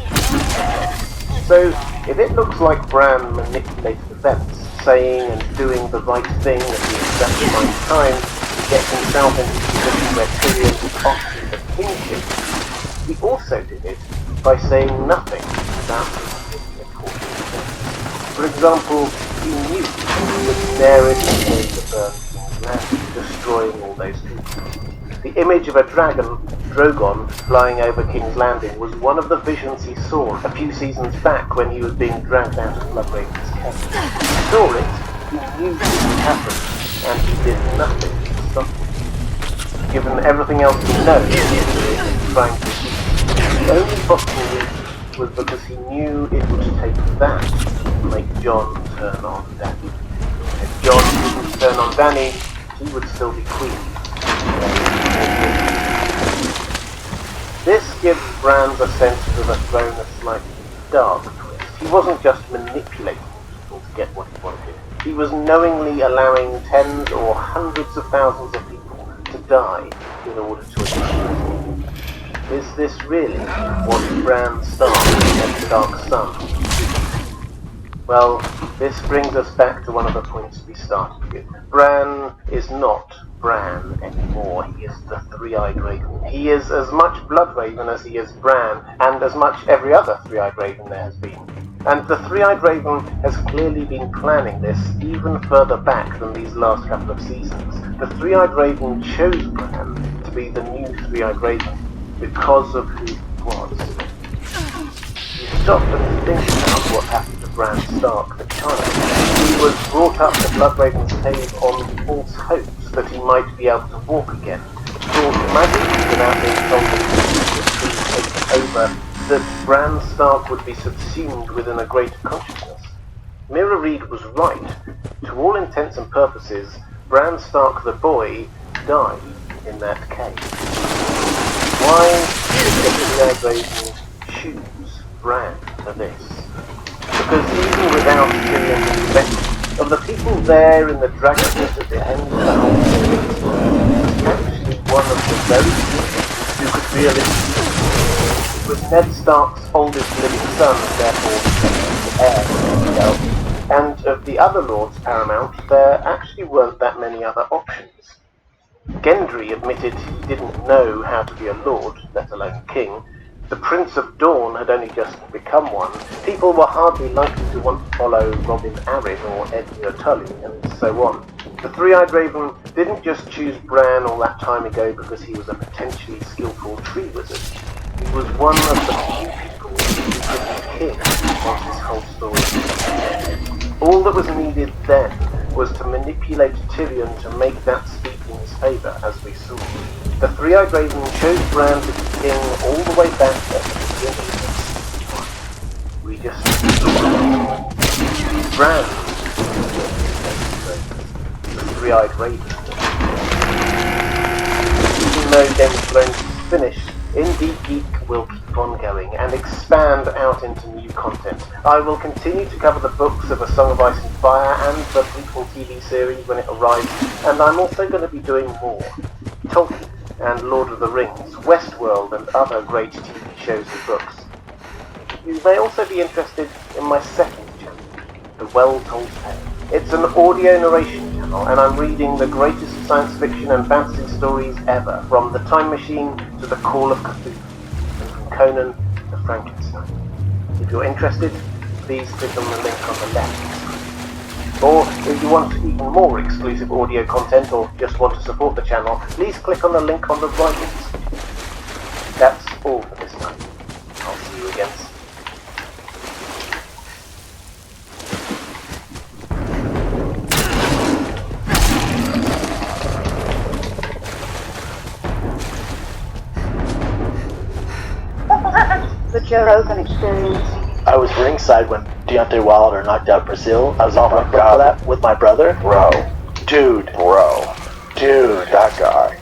Speaker 10: So, if it looks like Bran manipulated events, saying and doing the right thing at the exact right time to get himself into a position where Tyrion was opting the kingship, he also did it by saying nothing about something important. For example, he knew that Daenerys was going to burn King's Landing, destroying all those people. The image of a dragon, Drogon, flying over King's Landing was one of the visions he saw a few seasons back when he was being dragged out of Bloodraven's cave. He saw it, he knew it would happen, and he did nothing to stop it. Given everything else he knows, he was trying to see. The only possible reason was because he knew it would take that to make Jon turn on Dany. If Jon didn't turn on Dany, he would still be queen. This gives Bran a sense of the throne a slightly dark twist. He wasn't just manipulating people to get what he wanted. He was knowingly allowing tens or hundreds of thousands of people to die in order to achieve it. Is this really what Bran Stark and the Dark Sun? Well, this brings us back to one of the points we started with. Bran is not Bran anymore. He is the Three-Eyed Raven. He is as much Bloodraven as he is Bran, and as much every other Three-Eyed Raven there has been. And the Three-Eyed Raven has clearly been planning this even further back than these last couple of seasons. The Three-Eyed Raven chose Bran to be the new Three-Eyed Raven because of who he was. You stop and think about what happened to Bran Stark, the child. He was brought up to Bloodraven's cave on false hopes that he might be able to walk again. Thought magically without being told that he was taken over, that Bran Stark would be subsumed within a greater consciousness. Mira Reed was right. To all intents and purposes, Bran Stark the boy died in that cave. Why did the Raven choose Bran for this? Because even without Tyrion's intervention, of the people there in the dragon pit at the end of the whole series, he was actually one of the very few who could realistically. It was Ned Stark's oldest living son, therefore the heir to himself, and of the other lords paramount, there actually weren't that many other options. Gendry admitted he didn't know how to be a lord, let alone king. The Prince of Dawn had only just become one. People were hardly likely to want to follow Robin Arryn or Edmure Tully, and so on. The Three-Eyed Raven didn't just choose Bran all that time ago because he was a potentially skillful tree wizard. He was one of the few people who could be king once this whole story began. All that was needed then was to manipulate Tyrion to make that speak in his favour, as we saw. The Three-Eyed Raven chose Bran to be king all the way back at the beginning of season 1. We just Bran, the Three-Eyed Raven. Even though Game of Thrones is finished, Indie Geek will keep on going and expand out into new content. I will continue to cover the books of A Song of Ice and Fire and the prequel TV series when it arrives, and I'm also going to be doing more. Tolkien and Lord of the Rings, Westworld and other great TV shows and books. You may also be interested in my second channel, The Well Told Tale. It's an audio narration channel, and I'm reading the greatest science fiction and fantasy stories ever, from The Time Machine to The Call of Cthulhu, and from Conan to Frankenstein. If you're interested, please click on the link on the left. Or if you want even more exclusive audio content or just want to support the channel, please click on the link on the right. That's all for this time. I'll see you again soon.
Speaker 4: The Joe Rogan Experience.
Speaker 11: I was ringside when Deontay Wilder knocked out Brazil. I was on my for that with my brother.
Speaker 1: Bro.
Speaker 11: Dude, that guy.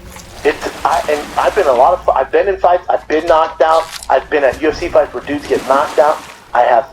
Speaker 11: I've been I've been in fights. I've been knocked out. I've been at UFC fights where dudes get knocked out. I have.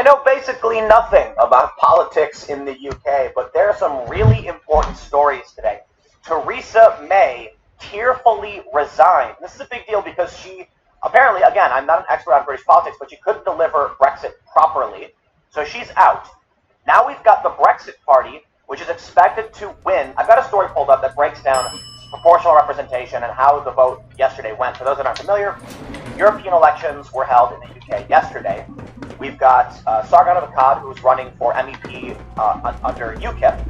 Speaker 11: know basically nothing about politics in the UK, but there are some really important stories today. Theresa May tearfully resigned. This is a big deal because she, apparently, again, I'm not an expert on British politics, but she couldn't deliver Brexit properly, so she's out. Now we've got the Brexit Party, which is expected to win. I've got a story pulled up that breaks down proportional representation and how the vote yesterday went. For those that aren't familiar, European elections were held in the UK yesterday. We've got Sargon of Akkad, who's running for MEP under UKIP.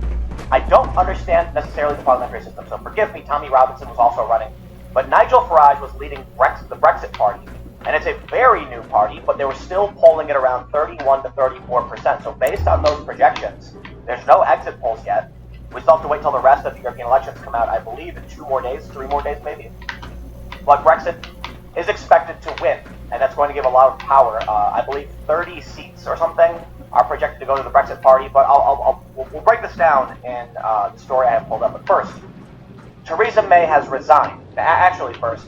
Speaker 11: I don't understand necessarily the parliamentary system, so forgive me, Tommy Robinson was also running. But Nigel Farage was leading the Brexit Party, and it's a very new party, but they were still polling at around 31 to 34%. So based on those projections, there's no exit polls yet. We still have to wait till the rest of the European elections come out, I believe, in 2 more days, 3 more days maybe. But Brexit is expected to win, and that's going to give a lot of power. I believe 30 seats or something are projected to go to the Brexit Party, but we'll break this down in the story I have pulled up. But first, Theresa May has resigned. Actually, first,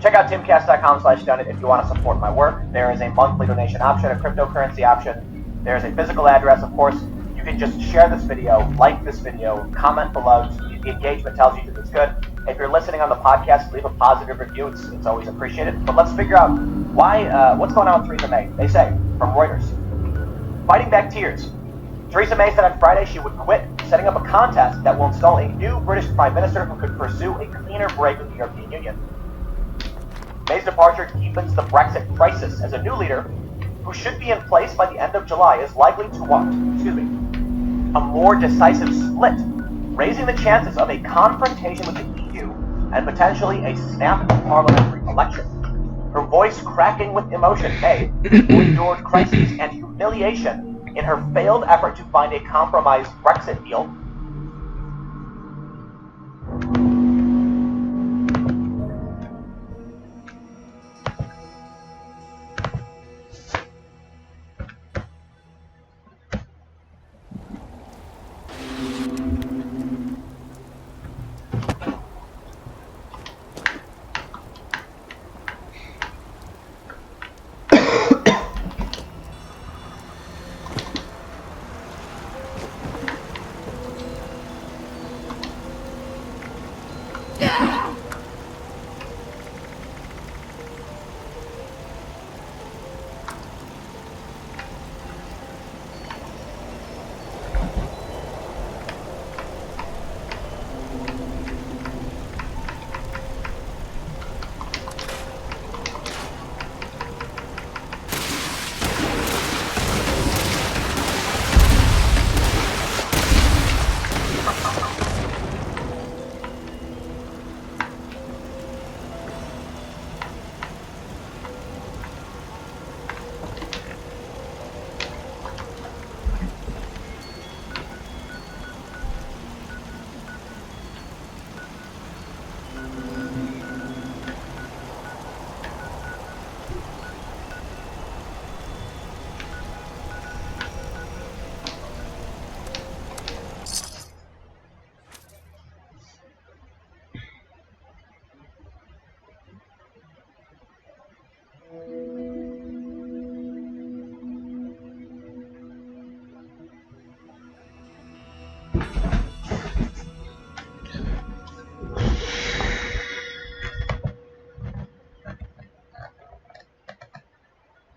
Speaker 11: check out timcast.com/donate if you want to support my work. There is a monthly donation option, a cryptocurrency option. There's a physical address, of course. You can just share this video, like this video, comment below. The engagement tells you that it's good. If you're listening on the podcast, leave a positive review. It's always appreciated. But let's figure out what's going on with Theresa May. They say, from Reuters, fighting back tears. Theresa May said on Friday she would quit, setting up a contest that will install a new British Prime Minister who could pursue a cleaner break with the European Union. May's departure deepens the Brexit crisis as a new leader, who should be in place by the end of July, is likely to want, a more decisive split, raising the chances of a confrontation with the EU and potentially a snap parliamentary election. Her voice cracking with emotion, May, who endured crises and humiliation in her failed effort to find a compromised Brexit deal,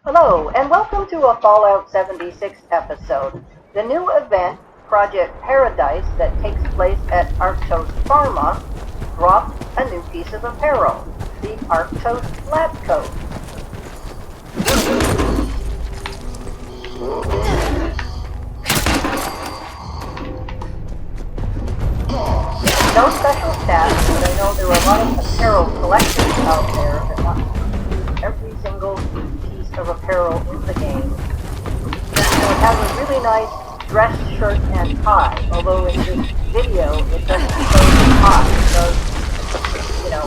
Speaker 4: Hello, and welcome to a Fallout 76 episode. The new event, Project Paradise, that takes place at Arktos Pharma, dropped a new piece of apparel, the Arktos Lab Coat. No special stats, but I know there are a lot of apparel collectors out there that want every single piece of apparel in the game. And it has a really nice dress shirt and tie, although in this video it doesn't show the tie. It does,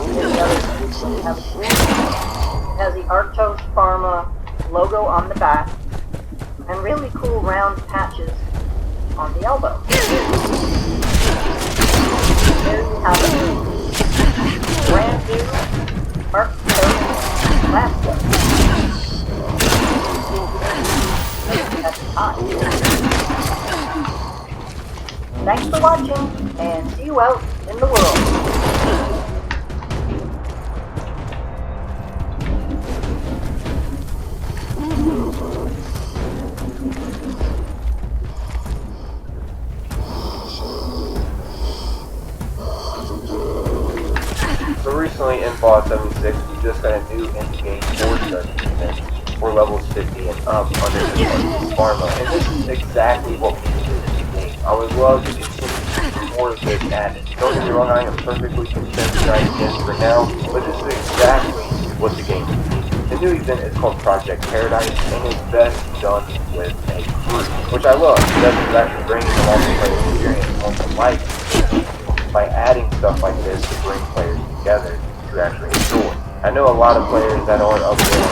Speaker 4: in the other videos it has the Arktos Pharma logo on the back and really cool round patches on the elbow. There you have it. Brand new Arktos Lab Coat. At Thanks for watching, and see you out in the world.
Speaker 6: So recently in Fallout 76, we just got a new in-game force event for levels 50 and up under the Pharma, and this is exactly what we needed in the game. I would love to continue more of this added. Don't get me wrong, I am perfectly content with the ideas for now, but this is exactly what the game needs. The new event is called Project Paradise, and is best done with a group, which I love, because it's actually bringing the multiplayer experience home to life by adding stuff like this to bring players together to actually enjoy. I know a lot of players that aren't up there and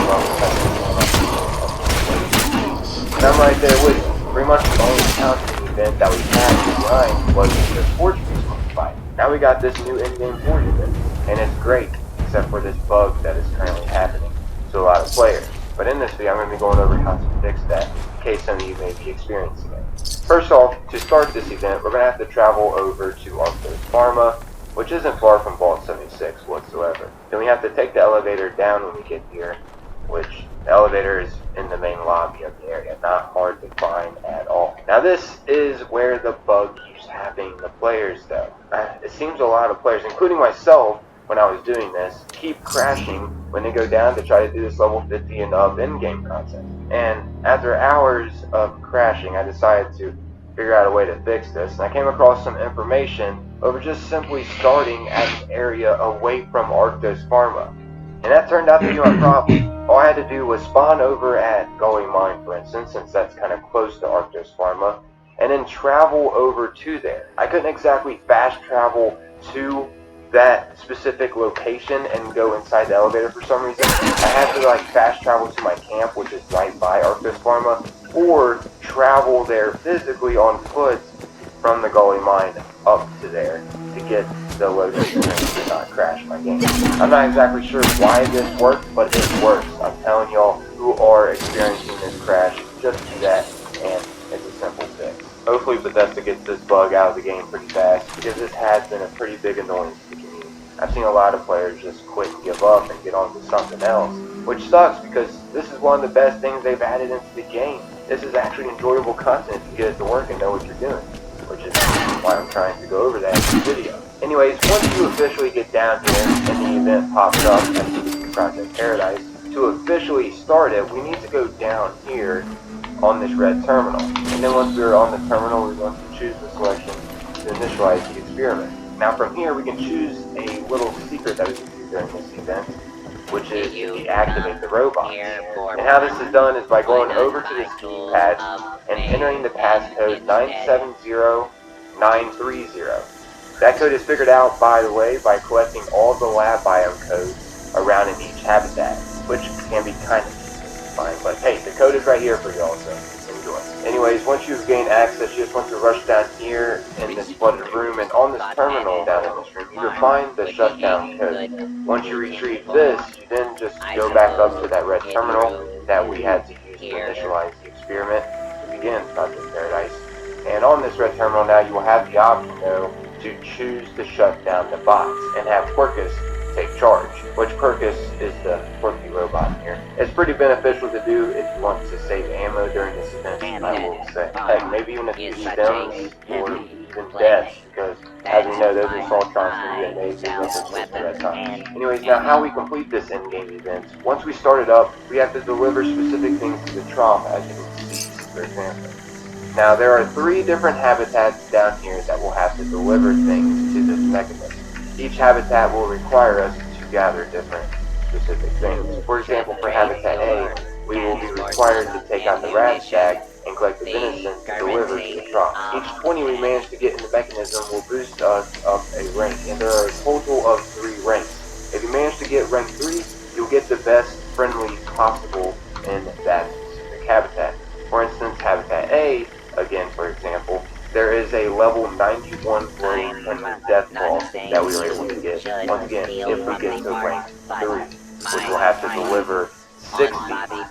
Speaker 6: and I'm right there with you. Pretty much the only counting event that we had behind was the Forge Beast fight. Now we got this new in-game Forge event, and it's great, except for this bug that is currently happening to a lot of players. But in this video, I'm going to be going over how to fix that, in case some of you may be experiencing it. First off, to start this event, we're going to have to travel over to Arktos Pharma, which isn't far from Vault 76 whatsoever. Then we have to take the elevator down when we get here, which the elevator is in the main lobby of the area, not hard to find at all. Now this is where the bug keeps happening to players though. It seems a lot of players, including myself, when I was doing this, keep crashing when they go down to try to do this level 50 and up in-game content. And after hours of crashing, I decided to figure out a way to fix this, and I came across some information over just simply starting at an area away from Arktos Pharma. And that turned out to be my problem. All I had to do was spawn over at Gully Mine, for instance, since that's kind of close to Arktos Pharma, and then travel over to there. I couldn't exactly fast travel to that specific location and go inside the elevator for some reason. I had to like fast travel to my camp, which is right by Arktos Pharma, or travel there physically on foot from the Gully Mine up to there to get the location and not crash my game. I'm not exactly sure why this works, but it works. I'm telling y'all who are experiencing this crash, just do that, and it's a simple fix. Hopefully Bethesda gets this bug out of the game pretty fast, because this has been a pretty big annoyance to the community. I've seen a lot of players just quit and give up and get on to something else, which sucks because this is one of the best things they've added into the game. This is actually enjoyable content if you get it to work and know what you're doing, which is why I'm trying to go over that in this video. Anyways, once you officially get down here and the event pops up as Project Paradise, to officially start it, we need to go down here on this red terminal. And then once we're on the terminal, we're going to choose the selection to initialize the experiment. Now from here, we can choose a little secret that we can do during this event, which is to deactivate the robot. And how this is done is by going over to this keypad and entering the passcode 970930. That code is figured out, by the way, by collecting all the lab biome codes around in each habitat, which can be kind of fine, but hey, the code is right here for y'all, so enjoy. Anyways, once you've gained access, you just want to rush down here in this flooded room, and on this terminal down in this room, you will find the shutdown code. Once you retrieve this, you then just go back up to that red terminal that we had to use to initialize the experiment to begin Project Paradise. And on this red terminal now, you will have the option, though, to choose to shut down the bots and have Quirkus take charge, which Quirkus is the quirky robot here. It's pretty beneficial to do if you want to save ammo during this event, I will say. Heck, maybe even if you use stems or even deaths, because as we know, those assaultrons can be amazing weapons at that time. Anyways, now how we complete this in-game event. Once we start it up, we have to deliver specific things to the Trom, as you can see, for example. Now, there are 3 different habitats down here that will have to deliver things to this mechanism. Each habitat will require us to gather different specific things. For example, for Habitat A, we will be required to take out the rat stag and collect the venison to deliver to the Trom. Each 20 we manage to get in the mechanism will boost us up a rank, and there are a total of 3 ranks. If you manage to get rank 3, you'll get the best friendly possible in that specific habitat. For instance, Habitat A, again, for example, there is a level 91 glowing friendly death ball that we were able to get, once again, if we get to rank 3, which will have to deliver 60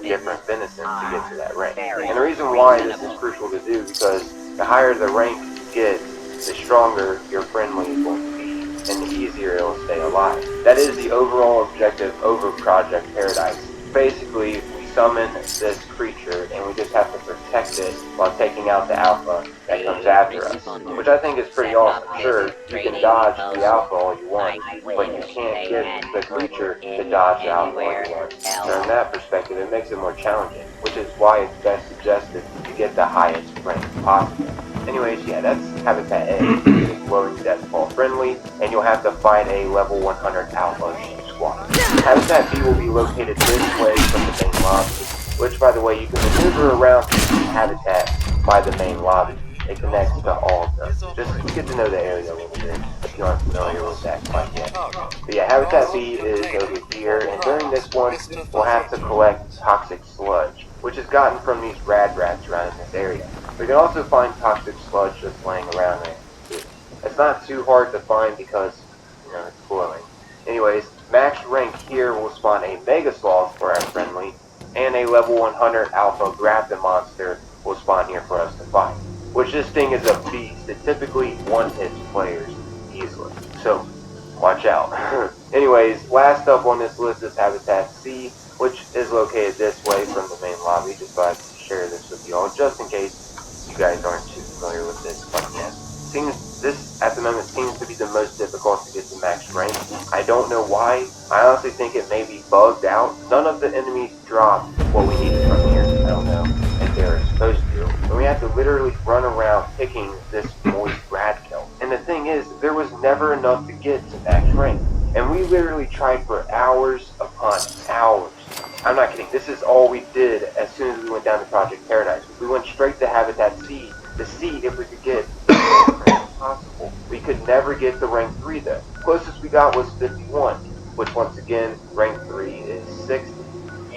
Speaker 6: different venisons to get to that rank. And the reason why this is crucial to do, because the higher the rank you get, the stronger your friendly is going to be, and the easier it'll stay alive. That is the overall objective over Project Paradise. Basically, we summon this creature and we just have to protect it while taking out the alpha that comes after us, which I think is pretty awesome. Sure, you can dodge the alpha all you want, but you can't get the creature to dodge the alpha all you want. So in that perspective, it makes it more challenging, which is why it's best suggested to get the highest rank possible. Anyways, yeah, that's Habitat A. It's loading deathfall friendly, and you'll have to fight a level 100 alpha sheep squad. Habitat B will be located this way from the main lobby, which, by the way, you can maneuver around the habitat by the main lobby. It connects to all of them. Just get to know the area a little bit if you aren't familiar with that quite yet. But yeah, Habitat B is over here, and during this one, we'll have to collect toxic sludge, which is gotten from these rad rats around in this area. We can also find toxic sludge just laying around there. It's not too hard to find because, you know, it's glowing. Anyways, max rank here will spawn a Mega Sloth for our friendly, and a level 100 Alpha Grapton monster will spawn here for us to fight. Which this thing is a beast. It typically one-hits players easily. So, watch out. Anyways, last up on this list is Habitat C, which is located this way from the main lobby. Just thought I'd share this with you all, just in case you guys aren't too familiar with this. But yeah, this at the moment seems to be the most difficult to get to max rank. I don't know why. I honestly think it may be bugged out. None of the enemies drop what we needed from here. I don't know if they're supposed to. And we have to literally run around picking this moist rad kill. And the thing is, there was never enough to get to max rank. And we literally tried for hours upon hours. I'm not kidding. This is all we did as soon as we went down to Project Paradise. We went straight to Habitat C to see if we could get possible. We could never get to rank 3 though. Closest we got was 51, which once again, rank 3 is 60.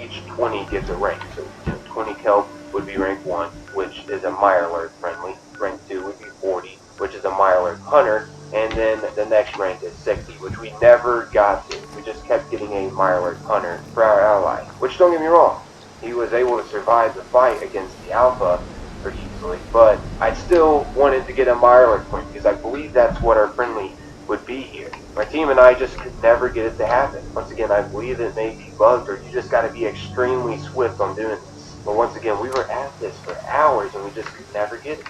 Speaker 6: Each 20 gives a rank. So 20 kelp would be rank 1, which is a Mirelurk friendly. Rank 2 would be 40, which is a Mirelurk hunter. And then the next rank is 60, which we never got to. We just kept getting a Mirelurk hunter for our ally. Which, don't get me wrong, he was able to survive the fight against the alpha pretty easily, but I still wanted to get a Mirelurk point because I believe that's what our friendly would be here. My team and I just could never get it to happen. Once again, I believe it may be bugged, or you just got to be extremely swift on doing this. But once again, we were at this for hours and we just could never get it.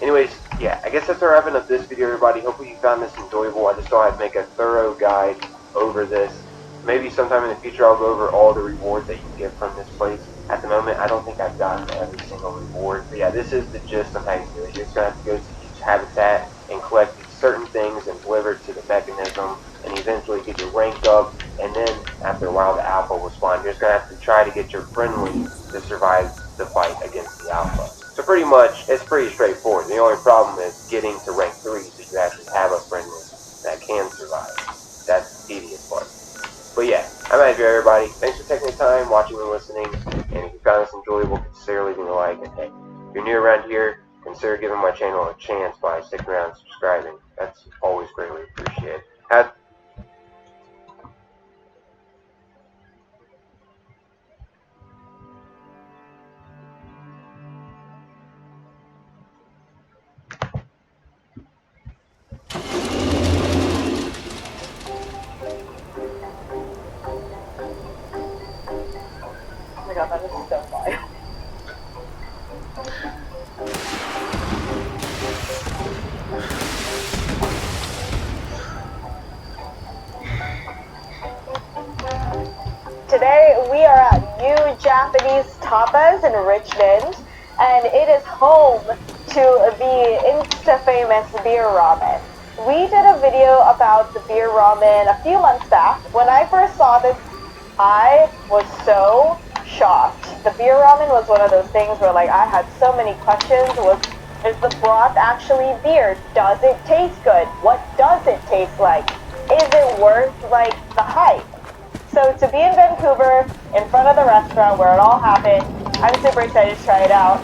Speaker 6: Anyways, yeah, I guess that's our wrapping up this video, everybody. Hopefully you found this enjoyable. I just thought I'd make a thorough guide over this. Maybe sometime in the future I'll go over all the rewards that you can get from this place. At the moment, I don't think I've gotten every single reward. But yeah, this is the gist of how you do it. You're just going to have to go to each habitat and collect certain things and deliver it to the mechanism and eventually get your rank up. And then after a while, the alpha will spawn. You're just going to have to try to get your friendly to survive the fight against the alpha. So pretty much, it's pretty straightforward. The only problem is getting to rank 3 so you actually have a friendly that can survive. That's the tedious part. But yeah, I'm out of here, everybody. Thanks for taking the time, watching and listening. And if you found this enjoyable, consider leaving a like. And hey, if you're new around here, consider giving my channel a chance by sticking around and subscribing. That's always greatly appreciated.
Speaker 4: Oh my god, that is so wild. Today we are at New Japanese Tapas in Richmond, and it is home to the Insta-famous beer ramen. We did a video about the beer ramen a few months back. When I first saw this, I was so shocked. The beer ramen was one of those things where like I had so many questions. Is the broth actually beer? Does it taste good? What does it taste like? Is it worth like the hype? So to be in Vancouver, in front of the restaurant where it all happened, I'm super excited to try it out.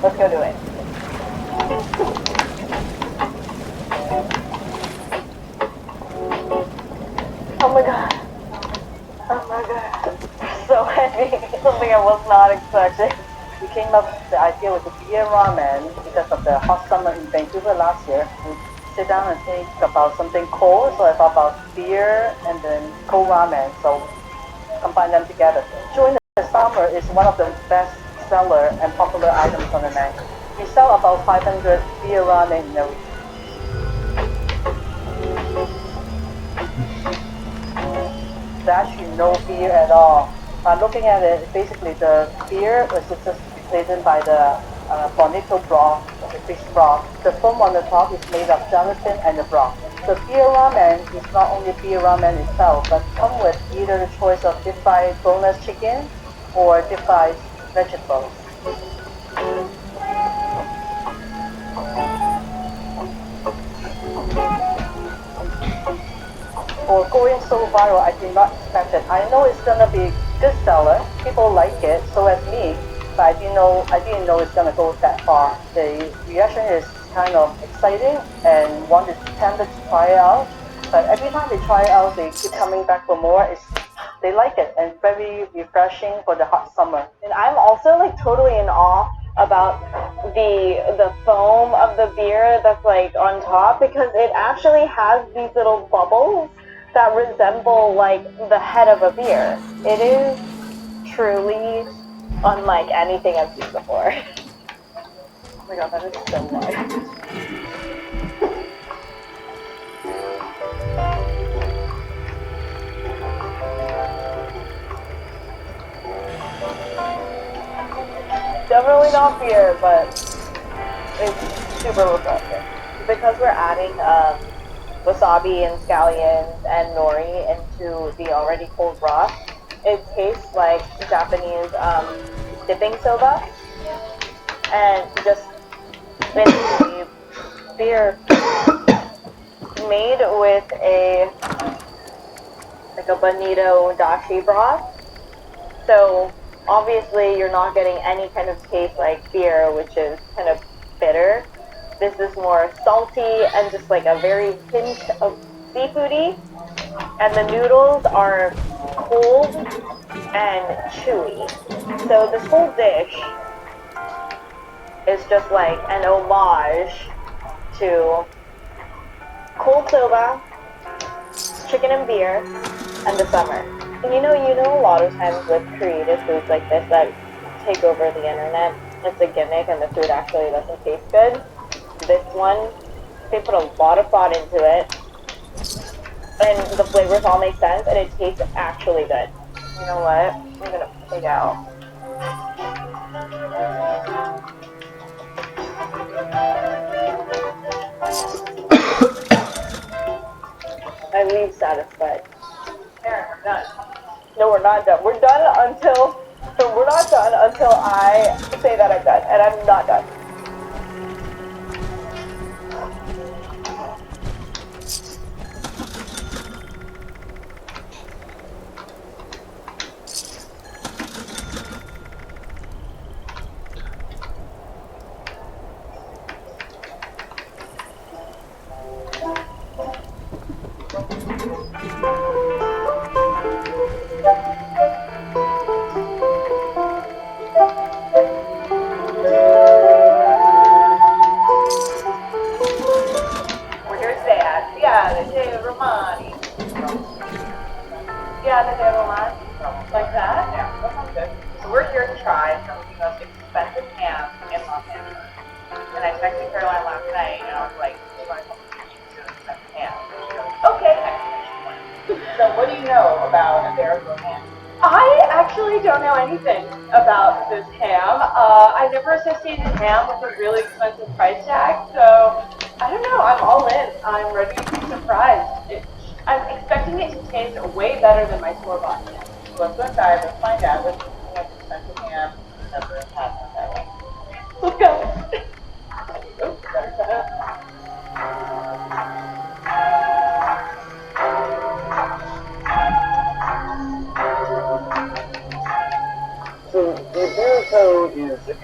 Speaker 4: Let's go do it. Oh my god. Oh my god. So heavy. Something I was not expecting. We came up with the idea with the beer ramen because of the hot summer in Vancouver last year. sit down and think about something cold, so I thought about beer and then cold ramen, so combine them together. During the summer is one of the best seller and popular items on the menu. We sell about 500 beer ramen in a week. There's actually no beer at all. Looking at it, basically the beer was just replaced by the bonito broth, the fish broth. The foam on the top is made of gelatin and the broth. The beer ramen is not only beer ramen itself, but come with either the choice of deep fried boneless chicken or deep fried vegetables. For going so viral, I did not expect it. I know it's gonna be good seller. People like it, so as me. But I didn't know it's gonna go that far. The reaction is kind of exciting and wanted tempted to try it out. But every time they try it out, they keep coming back for more. They like it and very refreshing for the hot summer.
Speaker 12: And I'm also like totally in awe about the foam of the beer that's like on top, because it actually has these little bubbles that resemble like the head of a beer. It is truly unlike anything I've seen before.
Speaker 4: Oh my god, that is so nice.
Speaker 12: Definitely not beer, but it's super refreshing. Because we're adding wasabi and scallions and nori into the already cold broth, it tastes like Japanese dipping soba, and just basically beer made with a bonito dashi broth. So obviously you're not getting any kind of taste like beer, which is kind of bitter. This is more salty and just like a very hint of seafoody. And the noodles are cold and chewy. So this whole dish is just like an homage to cold soba, chicken and beer, and the summer. And you know a lot of times with creative foods like this that take over the internet, it's a gimmick and the food actually doesn't taste good. This one, they put a lot of thought into it, and the flavors all make sense, and it tastes actually good. You know what? I'm gonna take out. I leave satisfied. There, we're done. No, we're not done. We're not done until I say that I'm done, and I'm not done. Like that? Yeah, that sounds good. So we're here to try some of the most expensive ham in Los Angeles. And I texted Caroline last night and I was like, we want to come to expensive ham. She goes, okay, exclamation point. So what do you know about American ham? I actually don't know anything about this ham. I never associated ham with a really expensive price tag, so I don't know, I'm all in. I'm ready to be surprised. I'm expecting it to taste way better than my store-bought ham. Let's go inside, let's find out what's the most expensive ham ever had on that way. Let's go. Oops, better shut up.
Speaker 3: So the Iberico is a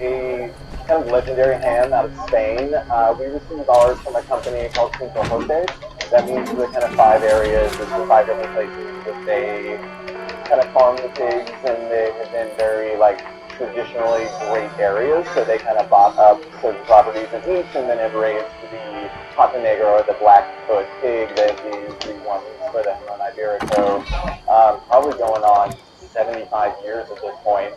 Speaker 3: kind of legendary ham out of Spain. We received ours from a company called Cinco Jotes. That means the kind of 5 areas, there's the 5 different places that they kind of farm the pigs, and they have been very traditionally great areas, so they kind of bought up certain properties in each, and then have raised the Pata Negra or the Blackfoot pig that is the one for the Hamon Iberico, probably going on 75 years at this point.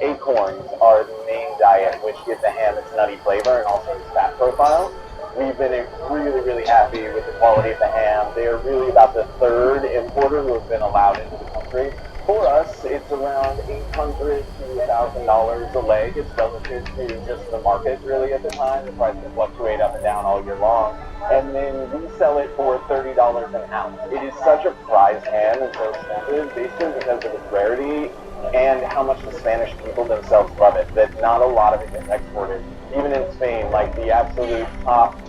Speaker 3: Acorns are the main diet, which give the ham its nutty flavor and also its fat profile. We've been really, really happy with the quality of the ham. They are really about the third importer who have been allowed into the country. For us, it's around $800 to $1,000 a leg. It's relative to just the market, really, at the time. The price can fluctuate up and down all year long. And then we sell it for $30 an ounce. It is such a prized ham and so expensive, basically because of its rarity and how much the Spanish people themselves love it, that not a lot of it gets exported. Even in Spain, like the absolute top,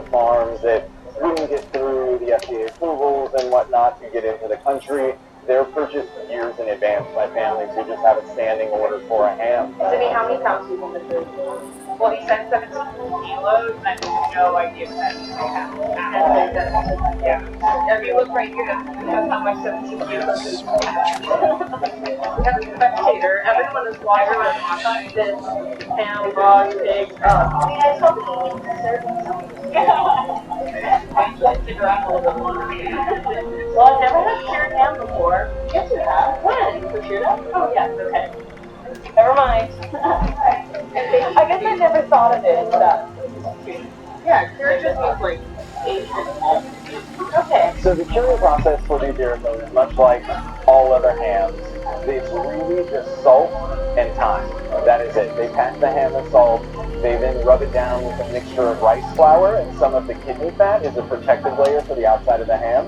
Speaker 3: farms that wouldn't get through the FDA approvals and whatnot to get into the country, they're purchased years in advance by families who just have a standing order for a ham.
Speaker 12: Jimmy, how many pounds do you think this is? Well, he said 17 kilos, and I have no idea what that means. Yeah. If you look right here, that's how much 17 kilos is. We have a spectator. Everyone is watching this ham, dog, pig. I mean, I told you to eat dessert. I should stick around a little bit longer. Well, I've never had cured ham before. Yes, you have. When? For cured ham? Oh, yes, okay. Never mind. I guess I never thought of it as that. Yeah, cured just means like aged and old. Okay.
Speaker 3: So the curing process for the Iberico is much like all other hams. It's really just salt and thyme. That is it. They pack the ham in salt. They then rub it down with a mixture of rice flour and some of the kidney fat is a protective layer for the outside of the ham.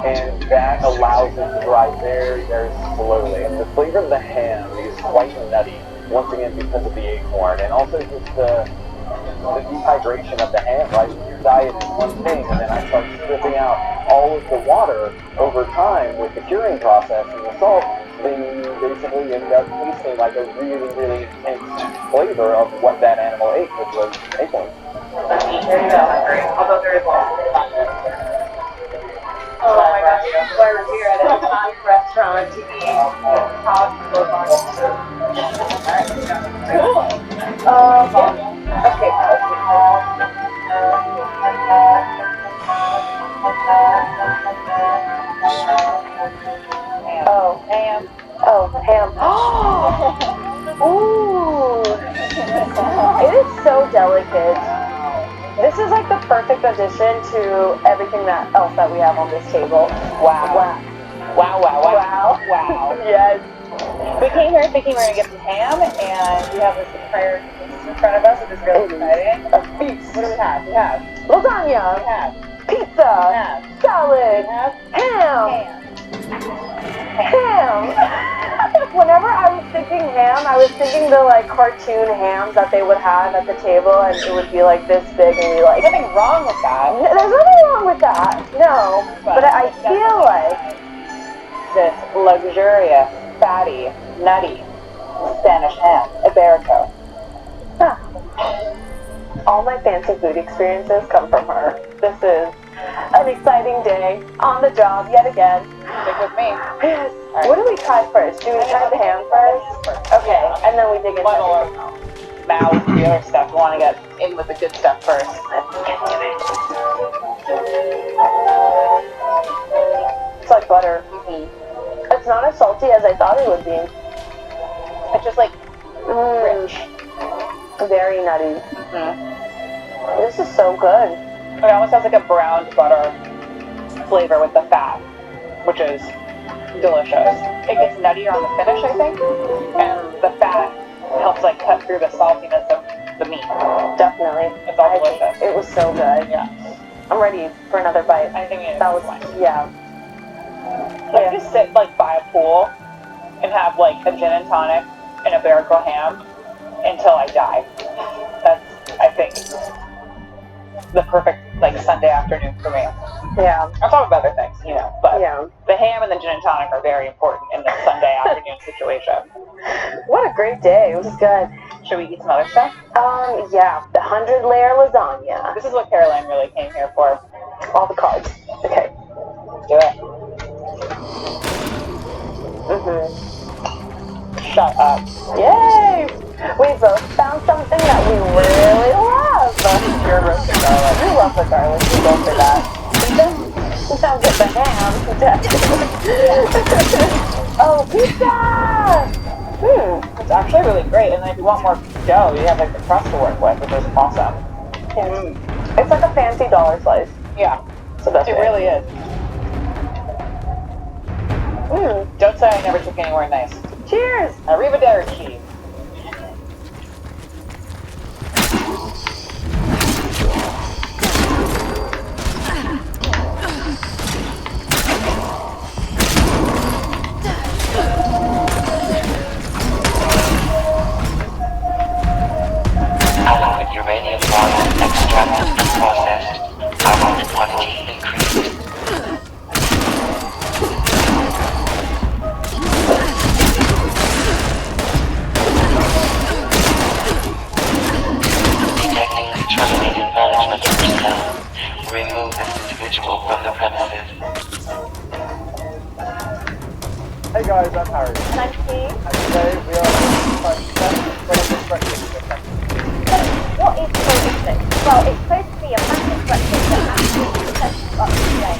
Speaker 3: And that allows it to dry very, very slowly. And the flavor of the ham is quite nutty, once again because of the acorn, and also just the dehydration of the ham, right? Your diet is one thing, and then I start stripping out all of the water over time with the curing process and the salt, then you basically end up tasting like a really, really intense flavor of what that animal ate, which was acorn.
Speaker 12: There you go. Although there is lots of oh my gosh, we're here at a Thai restaurant to eat hot lobang. Cool. Okay.
Speaker 4: Oh, ham. Oh, ham. Ooh. It is so delicate. This is like the perfect addition to everything else that we have on this table. Wow. Yes.
Speaker 12: We came here thinking we were going to get some ham, and we have this entire feast in front of us, which is really exciting.
Speaker 4: A feast.
Speaker 12: What do we have? We have
Speaker 4: lasagna.
Speaker 12: We have
Speaker 4: Pizza. Salad. Ham. Whenever I was thinking ham, I was thinking the cartoon hams that they would have at the table, and it would be like this big and be like.
Speaker 12: There's nothing wrong with that.
Speaker 4: There's nothing wrong with that. No, but I feel like
Speaker 12: this luxurious, fatty, nutty Spanish ham, Iberico.
Speaker 4: All my fancy food experiences come from her. This is an exciting day on the job yet again.
Speaker 12: Stick with me.
Speaker 4: Yes.
Speaker 12: Right.
Speaker 4: What do we try first? Do we try the ham first? Okay, and then we dig into
Speaker 12: the other stuff. We want to get in with the good stuff first.
Speaker 4: It's like butter. It's not as salty as I thought it would be.
Speaker 12: It's just like rich.
Speaker 4: Very nutty. This is so good.
Speaker 12: It almost has like a browned butter flavor with the fat, which is delicious. It gets nuttier on the finish, I think, and the fat helps cut through the saltiness of the meat.
Speaker 4: Definitely.
Speaker 12: It's all delicious.
Speaker 4: It was so good.
Speaker 12: Yeah.
Speaker 4: I'm ready for another bite.
Speaker 12: I think
Speaker 4: that was
Speaker 12: yeah. I just sit by a pool and have a gin and tonic and a Iberico ham until I die. That's, I think, the perfect Sunday afternoon for me.
Speaker 4: Yeah.
Speaker 12: On top of other things, but
Speaker 4: yeah.
Speaker 12: The ham and the gin and tonic are very important in this Sunday afternoon situation.
Speaker 4: What a great day. It was good.
Speaker 12: Should we eat some other stuff?
Speaker 4: Yeah. The 100-layer lasagna.
Speaker 12: This is what Caroline really came here for.
Speaker 4: All the cards. Okay.
Speaker 12: Do it. Shut up. Yay! We both found something that we really love. You're roasted garlic. You love the garlic. You go for that. You sound good for ham. Oh, pizza! It's actually really great. And then if you want more dough, you have like the crust to work with, which is awesome. It's like a fancy dollar slice. Yeah. So that's it. Really is. Don't say I never took anywhere nice. Cheers! Arrivederci.
Speaker 8: Adequate uranium volume extracted and processed. Carbon quantity increased. Detecting terminated management personnel. Remove this individual from the premises.
Speaker 2: Hey guys, I'm Harry.
Speaker 12: And I'm Steve.
Speaker 2: And today we are going to test breakfast.
Speaker 12: What is breakfast? Well, it's supposed to be a massive breakfast that actually sets up the day.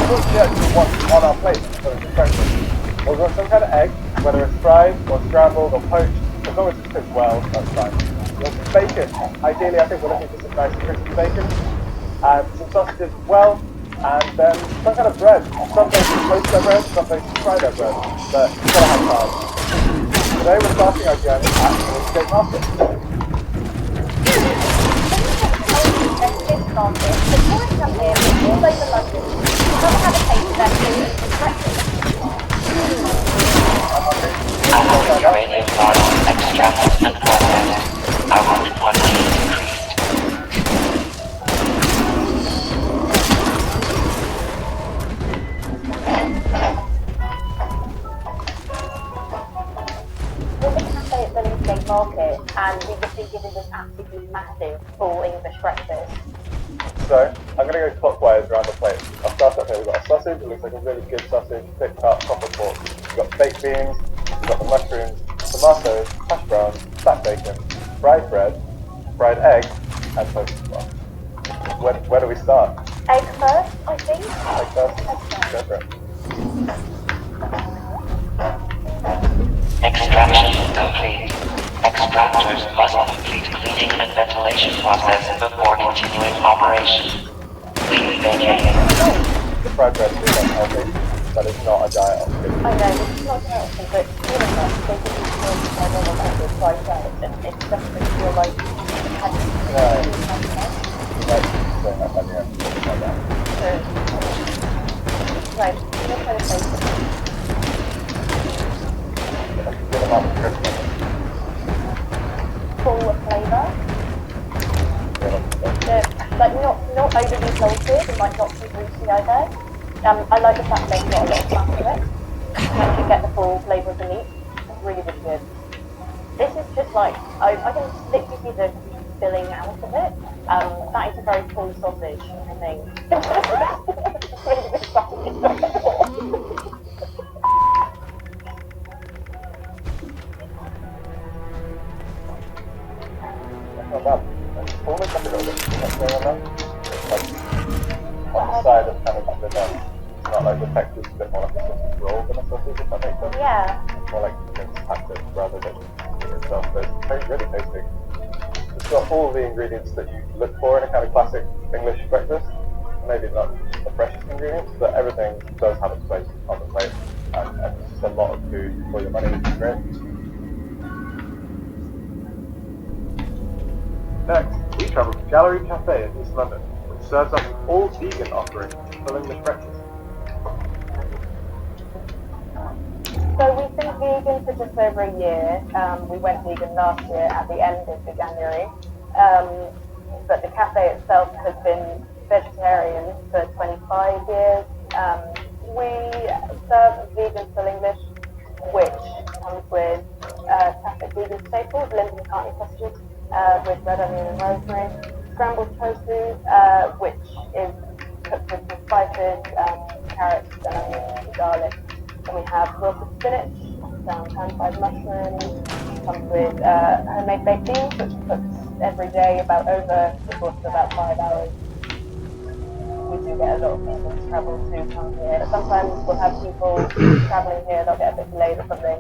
Speaker 2: What's the actual what's on our plate for the breakfast? We've got some kind of egg, whether it's fried or scrambled or poached. As long as it's cooked well, that's fine. We want some bacon. Ideally, I think we're looking for some nice crispy bacon. And some sausages as well. And then some kind of bread. Some places toast their bread, some places fry their bread. But you've got to have carbs. Today we're starting our journey at the escape market.
Speaker 12: This market, the tourists come here from all over London to come have a taste of their food and breakfast.
Speaker 8: Adequate uranium volume extracted and processed. Carbon quantity increased.
Speaker 12: Market, and we've just been given this absolutely massive full English breakfast.
Speaker 2: So, I'm going to go clockwise around the plate. I'll start up here. We've got a sausage, it looks like a really good sausage, thick cut, proper pork. We've got baked beans, we've got the mushrooms, tomatoes, hash browns, fat bacon, fried bread, fried egg, and toast as well. Where do we start?
Speaker 12: Egg first, I think.
Speaker 2: Egg first? Go for it.
Speaker 8: Extraction complete. Extractors must complete cleaning and ventilation process before continuing operation. Please vacate.
Speaker 2: The fried bread is unhealthy, but it's not a diet option.
Speaker 12: I know, it's not healthy, but you know, they can use more fried bread on the fried bread, and it doesn't feel like it has to be
Speaker 2: Like, saying that at the end, like that.
Speaker 12: Right, you're trying to say something.
Speaker 2: Get them up with Christmas.
Speaker 12: Full of flavour. Like not overly salted and like not too greasy either. I like the fact they've got a lot of fat to it. You actually get the full flavour of the meat. It's really, really good. This is just like I can literally see the filling out of it. That is a very full sausage, I think. It's really good sausage.
Speaker 2: Not bad. Almost like a little bit of texture on that. Like, on the side of kind of like the nut. It's not like the texture's a bit more like a sausage roll than a sausage, if that makes sense.
Speaker 12: Yeah.
Speaker 2: It's more like it's packed rather than eating itself, but it's really tasty. It's got all the ingredients that you look for in a kind of classic English breakfast. Maybe not the freshest ingredients, but everything does have its place on the plate. And it's just a lot of food for your money, which is great. Next, we travel to Gallery Cafe in East London, which serves up an all-vegan offering for English breakfast.
Speaker 12: So we've been vegan for just over a year. We went vegan last year at the end of January. But the cafe itself has been vegetarian for 25 years. We serve vegan full English, which comes with classic vegan staples, Linden Carney sausages, with red onion and rosemary, scrambled tofu, which is cooked with spices, carrots, and onions and garlic. And we have roasted spinach,
Speaker 13: some pan-fried mushrooms, comes with homemade baked beans, which he cooks every day over the course of about 5 hours. We do get a lot of people who travel to come here. Sometimes we'll have people travelling here, they'll get a bit delayed or something,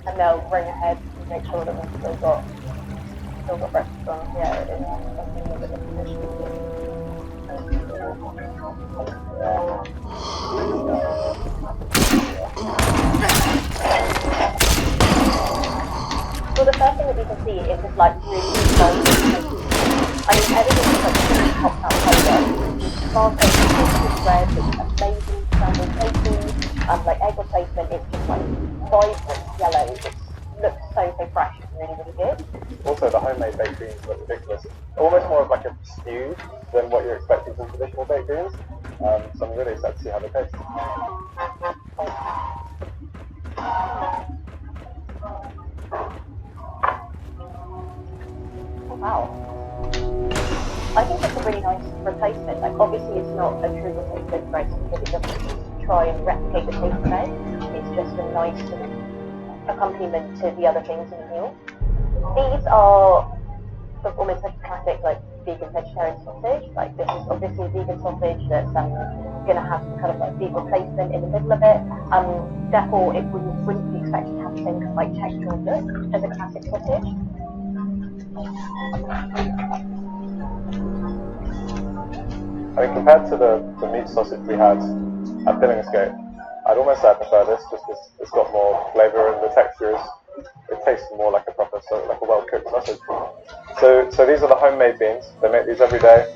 Speaker 13: and they'll ring ahead to make sure that we've still got breakfast on. Yeah, it's something that we're looking to. Well, the first thing that we can see is this like really bold. I mean, everything is like really popped out color. Sparkle, it's red, it's amazing scrambled bacon, like egg replacement, it's just like vibrant yellow. It looks so fresh, it's really, really good.
Speaker 14: Also, the homemade baked beans look ridiculous. Almost more of like a stew than what you're expecting from traditional baked beans. So I'm really excited to see how they taste.
Speaker 13: Wow. I think it's a really nice replacement. Like, obviously it's not a true replacement for eggs because it doesn't try and replicate the taste of egg. It's just a nice sort of accompaniment to the other things in the meal. These are almost like a classic like vegan vegetarian sausage. Like, this is obviously a vegan sausage that's gonna have some kind of like beef replacement in the middle of it. Therefore it wouldn't be expected to have the same kind of like texture and look as a classic sausage.
Speaker 14: I mean, compared to the meat sausage we had at Filling Escape, I'd almost say I prefer this just because it's got more flavour and the texture it tastes more like a proper, like a well-cooked sausage. So these are the homemade beans. They make these every day.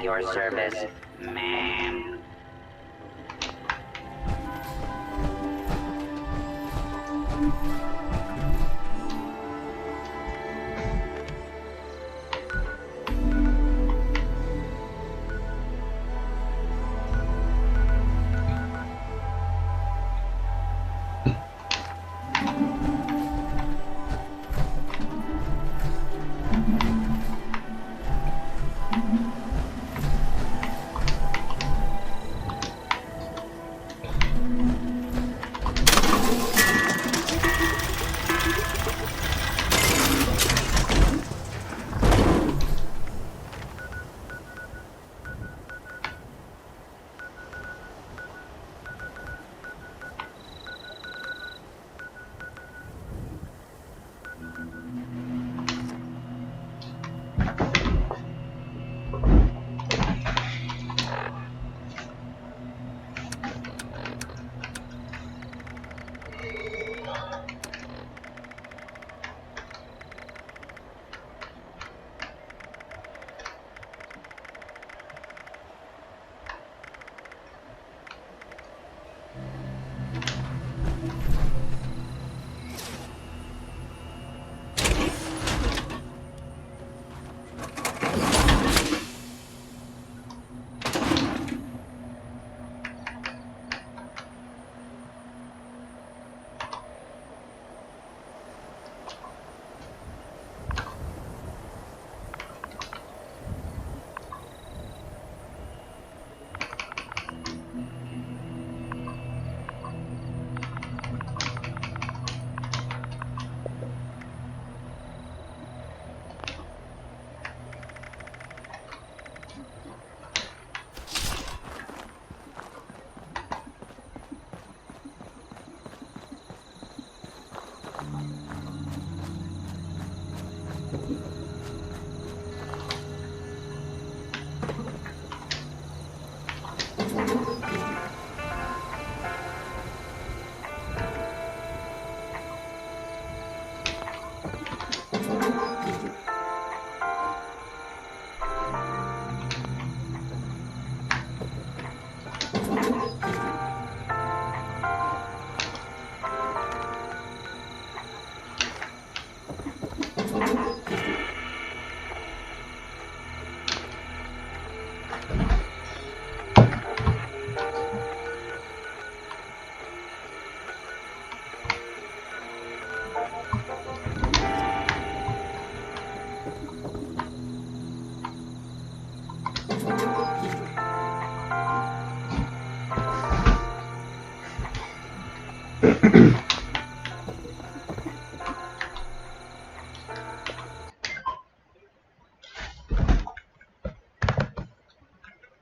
Speaker 8: your service, ma'am.